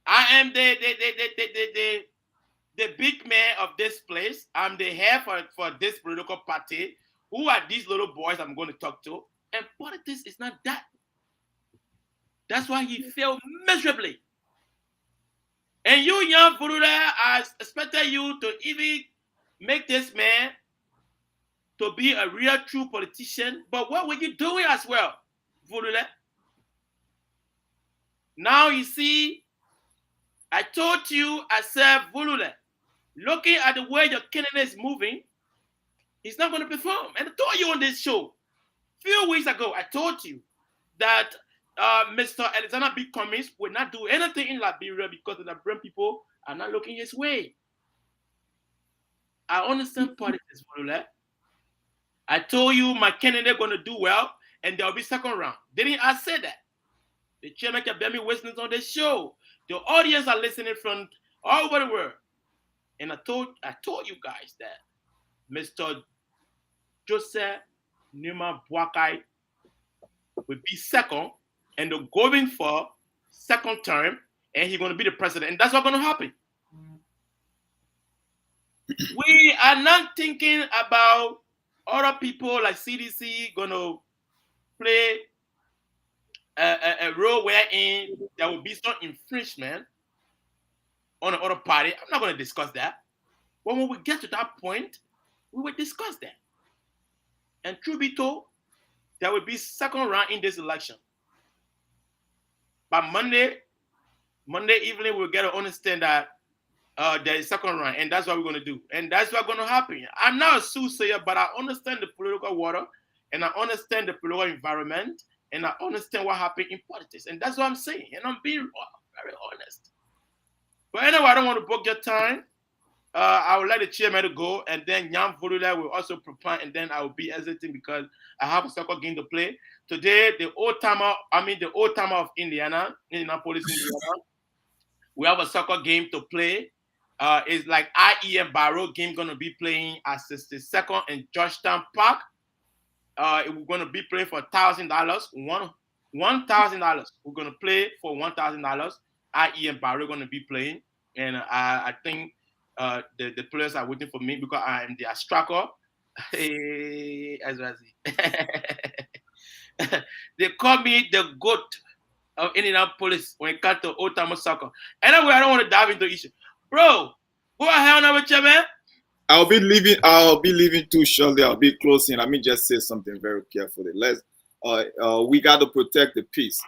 I am the big man of this place. I'm the head for this political party. Who are these little boys I'm going to talk to? And politics is not that. That's why he failed miserably. And you, young Fulula, I expected you to even make this man to be a real true politician. But what were you doing as well, Fulula? Now you see, I told you, I said, Fulula, looking at the way your candidate is moving, he's not going to perform. And I told you on this show, a few weeks ago, I told you that Mr. Alexander B. Cummings will not do anything in Liberia because the Liberian people are not looking his way. I understand politics, Fulula. I told you my candidate going to do well, and there will be second round. Didn't I say that? The chairman can bear me witness on this show. The audience are listening from all over the world. And I told you guys that Mr. Joseph Numa Boakai will be second, and they're going for second term, and he's going to be the president. And that's what's going to happen. We are not thinking about other people like CDC going to play a role wherein there will be some infringement on the other party. I'm not going to discuss that. But when we get to that point, we will discuss that. And truth be told, there will be second round in this election. By Monday evening, we'll get to understand that there is second round, and that's what we're going to do. And that's what's going to happen. I'm not a soothsayer, but I understand the political water, and I understand the political environment, and I understand what happened in politics. And that's what I'm saying. And I'm being very honest. But anyway, I don't want to book your time. I will let the chairman go, and then Jan Volula will also prepare, and then I will be exiting because I have a soccer game to play. Today, the old timer of Indianapolis, Indiana, we have a soccer game to play. It's like IEM Barrow game going to be playing at 62nd in Georgetown Park. We're going to be playing for $1,000. $1,000. We're going to play for $1,000. IEM Barrow going to be playing, and I think the players are waiting for me because I am the striker. Hey, as well as they call me the GOAT of Indianapolis when it comes to old timer soccer. Anyway, I don't want to dive into issue. Bro, go ahead on with you, man. I'll be leaving too shortly. I'll be closing. Let me just say something very carefully. We got to protect the peace.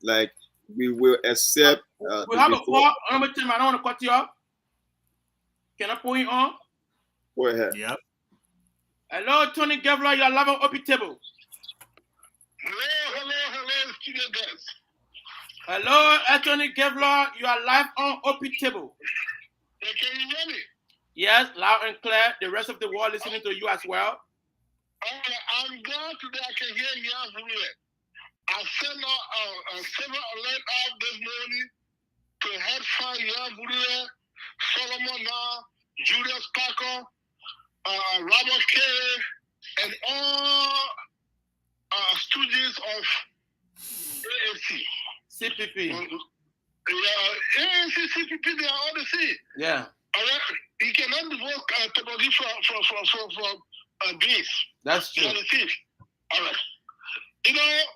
Like we will accept. We have a call. I don't want to cut you off. Can I put you on? Go ahead. Yep. Hello, Tony Gavler. You're live on OP Table. Hello, studio guys. Hello, Anthony Gavler. You are live on OP Table. Hey, can you hear me? Yes, loud and clear. The rest of the world listening to you as well. I'm glad today I can hear you everywhere. I sent out several alert out this morning to head fire Yavuria, Solomon Na, Julius Parker, Robert K, and all students of AAC. CPP. AAC, CPP, they are all the same. Yeah. All right? You cannot work technology for beings. That's true. All right. You know,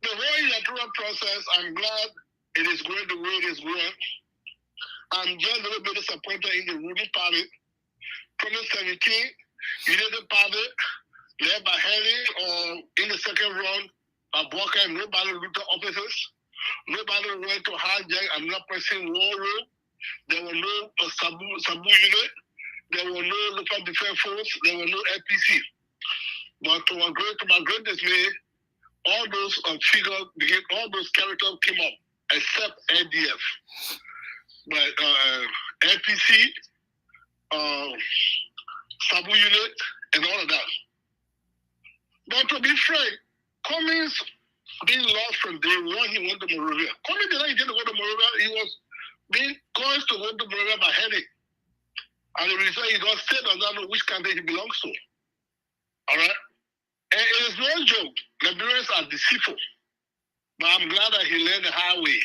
the whole electoral process, I'm glad it is going the way it is going. I'm just a little bit disappointed in the ruling party. 2017, United Party, led by Henry, or in the second round, by Walker, nobody looked at offices. Nobody went to hijack another person war room. There were no Sabu unit. There were no local defense force. There were no LPC. But to my great dismay, all those figures, all those characters came up, except NDF. But LPC, Sabu unit, and all of that. But to be frank, Cummings being lost from day one, he went to Monrovia. Cummings did not intend to go to Monrovia. He was being caused to go to Monrovia by headache. And the result, he got said does not know which country he belongs to. All right? And it is no joke. Liberians are deceitful. But I'm glad that he learned the hard way.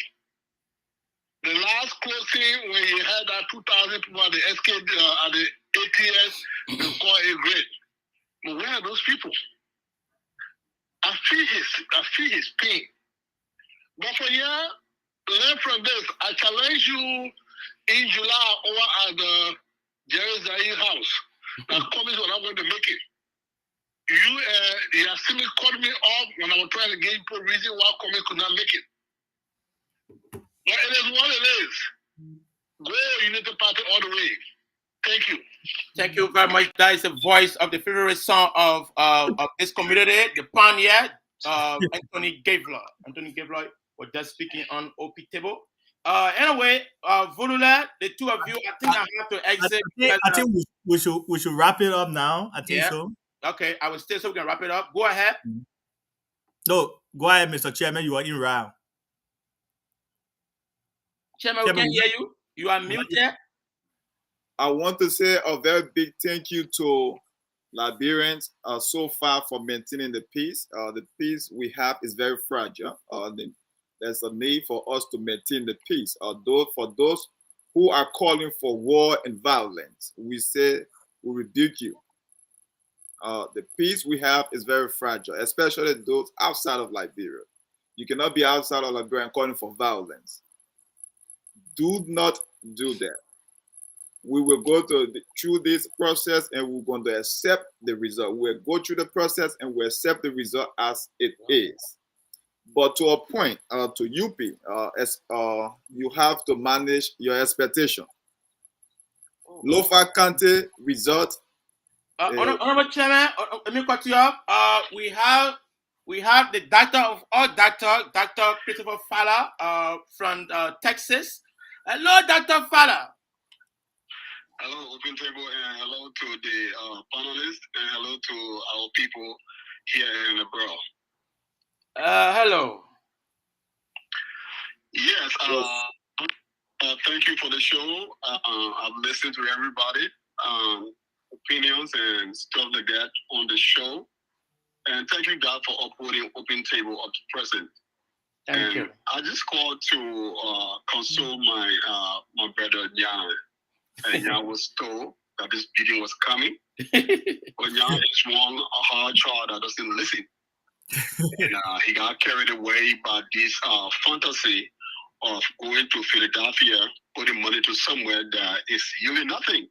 the last closing when he had that 2,000 people at the SK at the ATS, they call it great. But where are those people? I feel his pain. But for you, learn from this. I challenge you in July over at the Jerry Zahir house. That commies were not going to make it. You have seen me cut me off when I was trying to give people reason why commies could not make it. But it is what it is. Go Unity Party all the way. Thank you. Thank you very much. That is the voice of the favorite song of this community, the pioneer, Anthony Gavler. Anthony Gavler was just speaking on OP table. Anyway, Volula, the two of you, I think I have to exit. I think we should wrap it up now. I think so. Okay, I will stay so we can wrap it up. Go ahead. No, go ahead, Mr. Chairman. You are in round. Chairman, we can hear you. You are muted. I want to say a very big thank you to Liberians so far for maintaining the peace. The peace we have is very fragile. There's a need for us to maintain the peace. For those who are calling for war and violence, we say we rebuke you. The peace we have is very fragile, especially those outside of Liberia. You cannot be outside of Liberia and calling for violence. Do not do that. We will go through this process and we're going to accept the result. We'll go through the process and we'll accept the result as it is. But to a point, to UP, you have to manage your expectation. Lofa County result. Honorable Chairman, let me cut you off. We have the doctor of all doctor, Dr. Christopher Fowler from Texas. Hello, Dr. Fowler. Hello, Open Table, and hello to the panelists, and hello to our people here in the borough. Hello. Yes, thank you for the show. I've listened to everybody, opinions and stuff like that on the show. And thank you, God, for upholding Open Table up to present. Thank you. I just called to console my brother Jan. And Jan was told that this meeting was coming. But Jan is one hard child that doesn't listen. And he got carried away by this fantasy of going to Philadelphia, putting money to somewhere that is yielding nothing.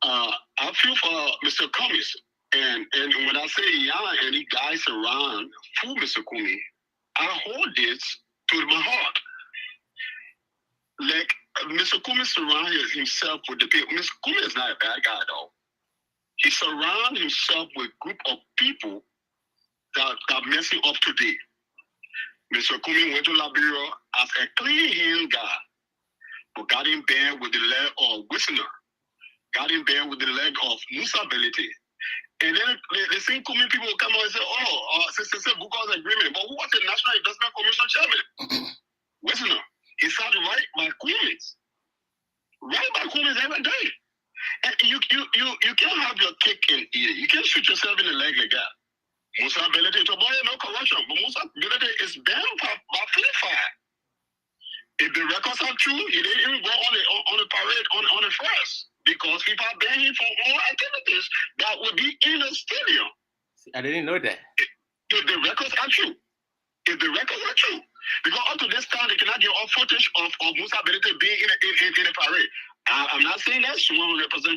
I feel for Mr. Cummings. And when I say Jan and the guys around for Mr. Cummings, I hold this to my heart. Like, Mr. Cummings surrounds himself with the people. Mr. Cummings is not a bad guy, though. He surrounds himself with a group of people that are messing up today. Mr. Cummings went to Liberia as a clean-hand guy, but got in bed with the leg of Whistler, got in bed with the leg of Musa Belete. And then the same Cummings people will come out and say, it's a Buka's agreement. But who was the National Investment Commission chairman? Whistler. He sat right by Cummings. Right by Cummings every day. And you can't have your cake and eat it. You can't shoot yourself in the leg like that. Musa Belete, to boy, no corruption, but Musa Belete is banned by Flipfire. If the records are true, he didn't even go on the parade on the first, because people are banned him for all activities that would be in a stadium. I didn't know that. If the records are true. Because up to this time, they cannot get all footage of Musa Belete being in a parade. I'm not saying that's 100%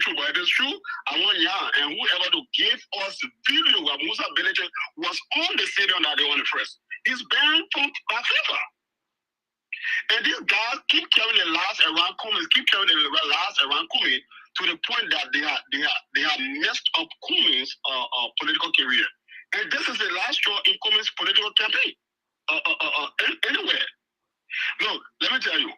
true, but if it's true, I want Jan and whoever to give us the video of Musa Belete was on the stadium that they want to press. He's banned by FIFA. And these guys keep carrying the last around Cummings, to the point that they have messed up Cummings' political career. And this is the last straw in Cummings' political campaign. Anywhere. Look, let me tell you,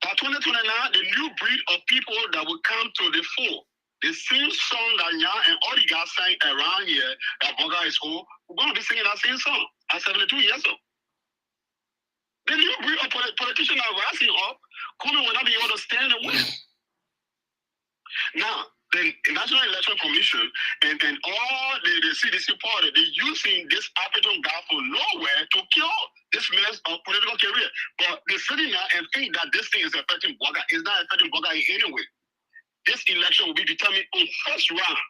by 2029, the new breed of people that will come to the fore, the same song that Jan and all the guys sang around here, that Boga is old, we're going to be singing that same song at 72 years old. The new breed of politicians are rising up, Cummings will not be able to stand and win. Now, the National Election Commission and all the CDC party, they're using this African guy from nowhere to kill the this man's political career. But they're sitting there and think that this thing is affecting Boga. It's not affecting Boga in any way. This election will be determined on first round.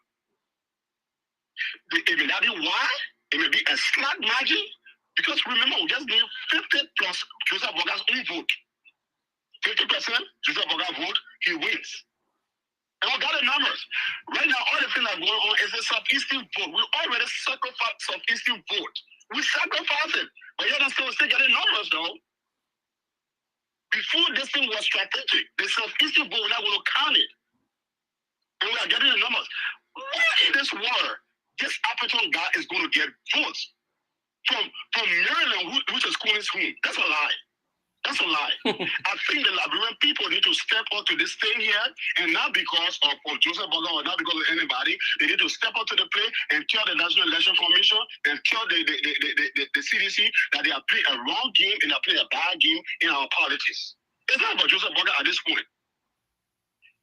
It may not be why. It may be a slight margin. Because remember, we just need 50 plus Joseph Boga's own vote. 50% Joseph Boga vote, he wins. And we got the numbers. Right now, all the things that are going on is a Southeastern vote. We already sacrificed Southeastern vote. We sacrificed it. But yet still getting numbers, though. Before this thing was strategic, the Southeastern vote, we're not going to count it. And we are getting the numbers. Where in this world, this Appleton guy is going to get votes? From Maryland, which is Cooney's home. That's a lie. That's a lie. I think the Liberian people need to step up to this thing here, and not because of Joseph Boga or not because of anybody. They need to step up to the plate and tell the National Election Commission and tell the CDC that they are playing a wrong game and they are playing a bad game in our politics. It's not about Joseph Boga at this point.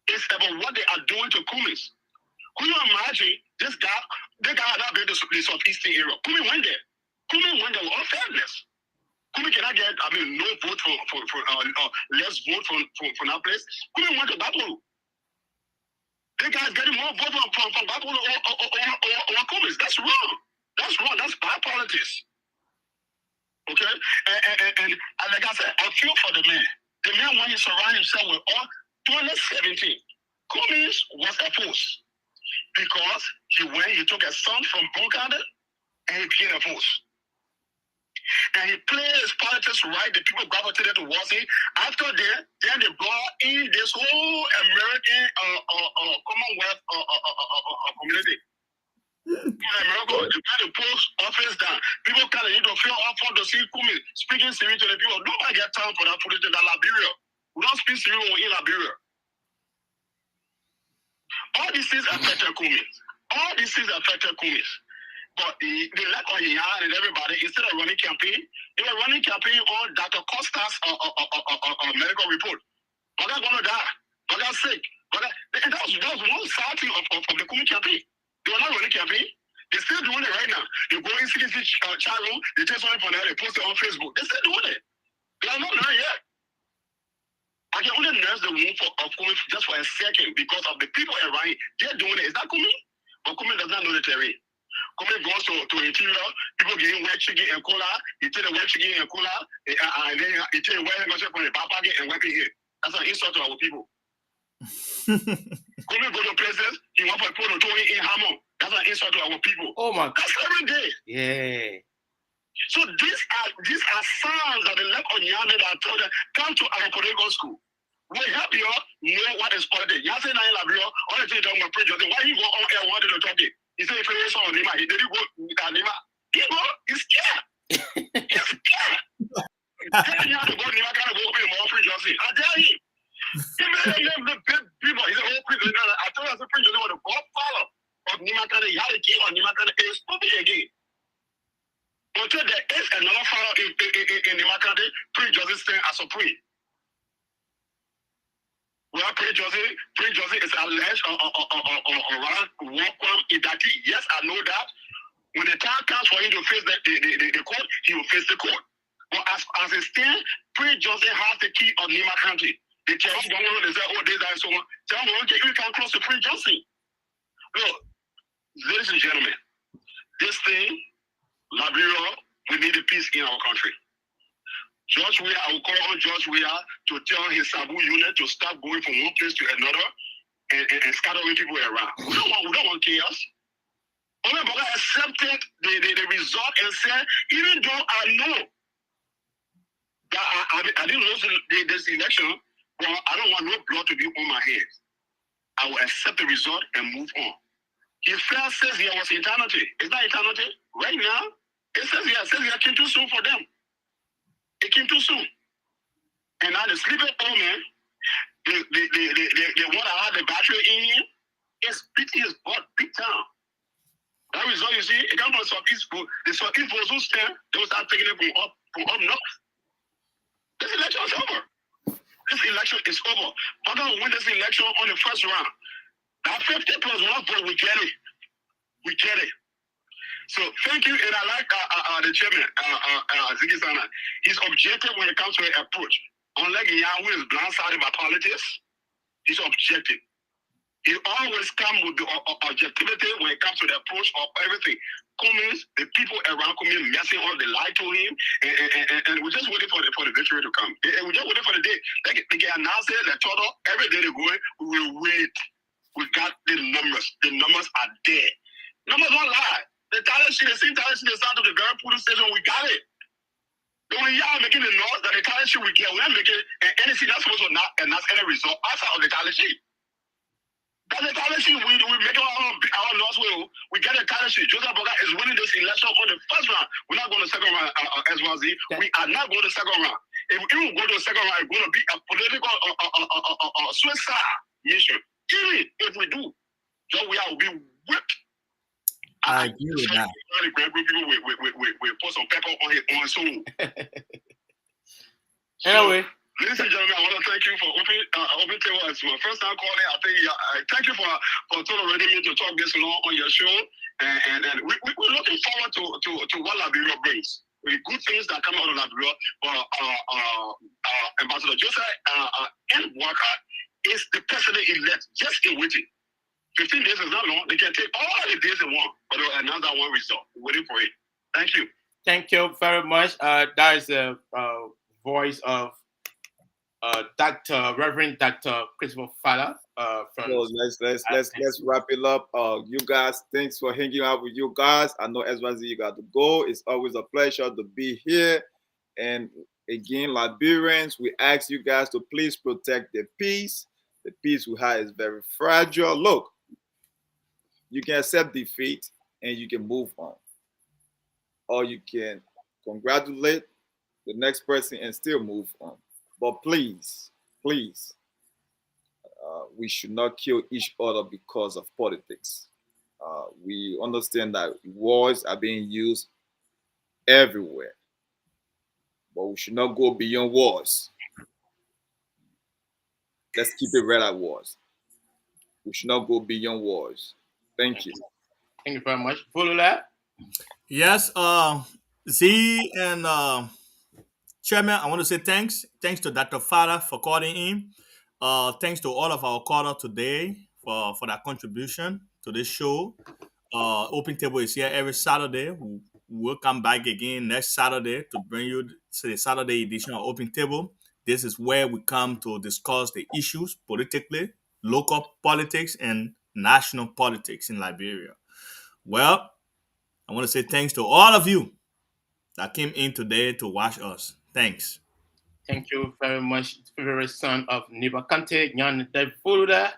It's about what they are doing to Cooney's. Can you imagine this guy? The guy had not been to the Southeastern area. Cooney went there. Cooney went there with all fairness. Cooney cannot get, no vote for less vote from that place. Cooney went to Battle. The guy's getting more vote from Battle over Cooney. That's wrong. That's wrong. That's bad politics. Okay? And like I said, I feel for the man. The man, when he surrounded himself with all 2017, Cooney was opposed because he took a son from Boganda and he became opposed. And he played his politics right. The people gravitated towards him. After that, then they brought in this whole American Commonwealth community. In America, they try to post office down. People kind of need to feel awful to see Kumi speaking Siri to the people. Nobody get time for that politics in Liberia. We don't speak Siri in Liberia. All these things affected Kumi. All these things affected Kumi. But they let Onyan and everybody, instead of running campaign, they were running campaign on Dr. Costa's medical report. Boga's going to die. Boga's sick. And that was one side of the Kumi campaign. They were not running campaign. They're still doing it right now. They go in CDC chat room, they take something from there, they post it on Facebook. They're still doing it. They are not there yet. I can only nurse the wound of Kumi just for a second because of the people around here. They're doing it. Is that Kumi? But Kumi does not know the terrain. Kumi goes to interior, people getting wet chicken and cola, he take the wet chicken and cola, and then he take the wet chicken from the papa and wipe it here. That's an insult to our people. Kumi go to places, he want to put a Tony in Hammond. That's an insult to our people. Oh my God. That's every day. Yeah. So these are signs that the left on Yami that told them, come to our political school. We help you know what is politics. You say now in Liberia, all the things that I'm preaching, why he go on air wanted to talk it? He said, if he saw Nima, he didn't go with Nima. He go, he's scared. He's scared. Telling you to go, Nima can't go open more free Johnson. I tell you. He made the big people. He said, oh, preacher, I told you as a preacher, they were the godfather of Nima Kane. He had a key on Nima Kane. It's stupid again. Until there is another father in Nima Kane, Prince Joseph stand as supreme. Well, Prince Joseph is alleged or Idati. Yes, I know that. When the time comes for him to face the court, he will face the court. But as it stands, Prince Joseph has the key of Nima County. They tell him, they say, oh, this and so on. Tell him, okay, you can cross to Prince Joseph. Look, ladies and gentlemen, this thing, Liberia, we need a peace in our country. George Weah, I will call on George Weah to tell his Sabu unit to stop going from one place to another and scattering people around. We don't want chaos. Only Boga accepted the result and said, even though I know that I didn't lose this election, but I don't want no blood to be on my hands. I will accept the result and move on. His friend says there was eternity. Is that eternity? Right now, it says it came too soon for them. It came too soon. And now the sleeping old man, the one that had the battery in him, is beating his butt big time. That result, you see, it comes from Southeast. The Southeast was who stand, they will start taking it from up north. This election is over. This election is over. We're going to win this election on the first round. That 50 plus 1 vote, we get it. We get it. So thank you, and I like the chairman, Ziggy Sana. He's objective when it comes to an approach. Unlike Yan, who is blindsided by politics, he's objective. He always comes with the objectivity when it comes to the approach of everything. Cummings, the people around Cummings messing up, they lie to him, and we're just waiting for the victory to come. And we're just waiting for the day. They get announced it, they told us every day they go in, we will wait. We got the numbers. The numbers are there. Numbers don't lie. The talent sheet, the same talent sheet, the sound of the very police station, we got it. But when y'all making the noise that the talent sheet we get, we're not making anything that's supposed to not announce any result outside of the talent sheet. That's the talent sheet. We make our noise will. We get a talent sheet. Joseph Boga is winning this election for the first round. We're not going to second round as well. We are not going to second round. If we go to the second round, it's going to be a political suicide mission. Even if we do, so we will be whipped. I agree with that. People will put some pepper on his own soul. Anyway. Ladies and gentlemen, I want to thank you for open table as my first time calling. I think thank you for tolerating me to talk this long on your show, and we're looking forward to what Liberia brings. With good things that come out of Liberia, but Ambassador Joseph and Walker is the president-elect just in waiting. 15 days is not long. They can take all the days they want, but they'll announce that one result. We're waiting for it. Thank you. Thank you very much. That is the voice of Reverend Dr. Christopher Fala. So let's wrap it up. You guys, thanks for hanging out with you guys. I know Eswazi, you got to go. It's always a pleasure to be here. And again, Liberians, we ask you guys to please protect the peace. The peace we have is very fragile. Look, you can accept defeat and you can move on, or you can congratulate the next person and still move on. But please, we should not kill each other because of politics. We understand that wars are being used everywhere, but we should not go beyond wars. Let's keep it right at wars. We should not go beyond wars. Thank you. Thank you very much. Volula? Yes, Z and Chairman, I want to say thanks. Thanks to Dr. Fada for calling in. Thanks to all of our callers today for that contribution to this show. Open Table is here every Saturday. We'll come back again next Saturday to bring you the Saturday edition of Open Table. This is where we come to discuss the issues politically, local politics, and national politics in Liberia. Well, I want to say thanks to all of you that came in today to watch us. Thanks. Thank you very much, favorite son of Nibakante, Nyan Devuluda.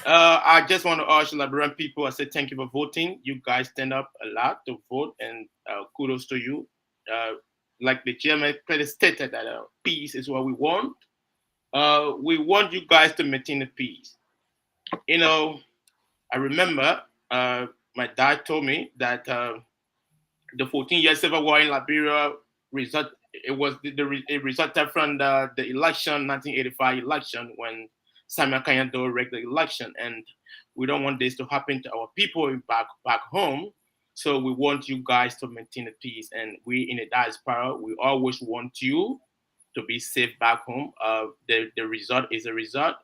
I just want to urge Liberian people, I say thank you for voting. You guys stand up a lot to vote, and kudos to you. Like the chairman clearly stated that peace is what we want. We want you guys to maintain the peace. You know, I remember my dad told me that the 14-year civil war in Liberia resulted from the election, 1985 election, when Samuel Kanyado rigged the election, and we don't want this to happen to our people back home. So we want you guys to maintain the peace, and we in the diaspora, we always want you to be safe back home. The result is a result.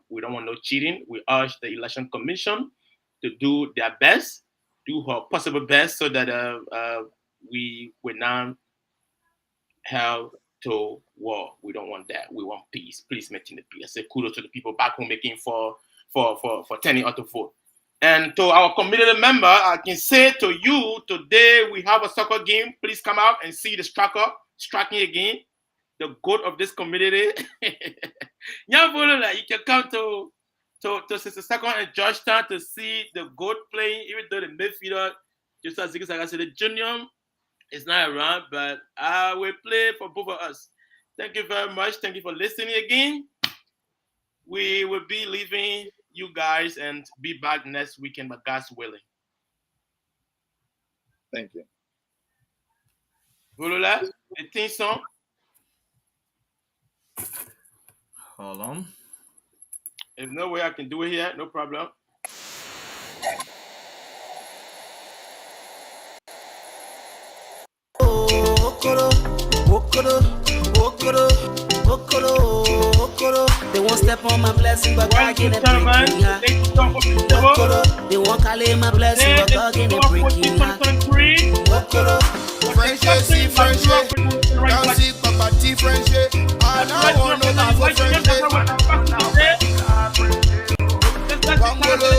We don't want no cheating. We urge the election commission to do their best, do her possible best, so that we will not have to war. We don't want that. We want peace. Please maintain the peace. I say kudos to the people back home making for turning out to vote. And to our community member, I can say to you today we have a soccer game. Please come out and see the striker striking again, the goat of this community. You can come to 62nd and Georgetown to see the goat playing, even though the midfielder, just as I said, the junior is not around, but I will play for both of us. Thank you very much. Thank you for listening again. We will be leaving you guys and be back next weekend, but God's willing. Thank you. Volula, the theme song. Hold on. If no way I can do it here, no problem. They won't step on my blessing, but God get it breaking. They won't call it my blessing, but God get it breaking. Friendship, friendship. Can't see Papa T friendship. And I want no time for friendship. Wangolo,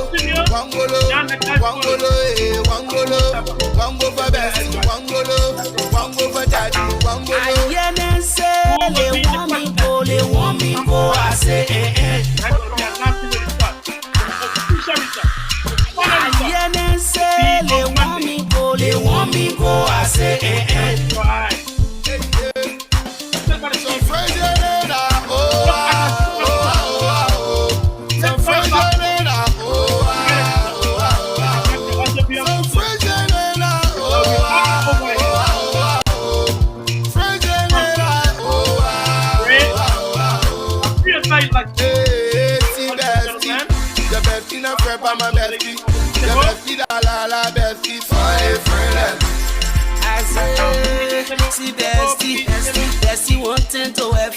Wangolo, Wangolo, Wangolo, Wango for best, Wango for daddy, Wangolo. I hear them say they want me go, I say I hear them say they want me go, I say So friends, some friends, my bestie, the bestie, la bestie, my friend. I say, see bestie, wanting to have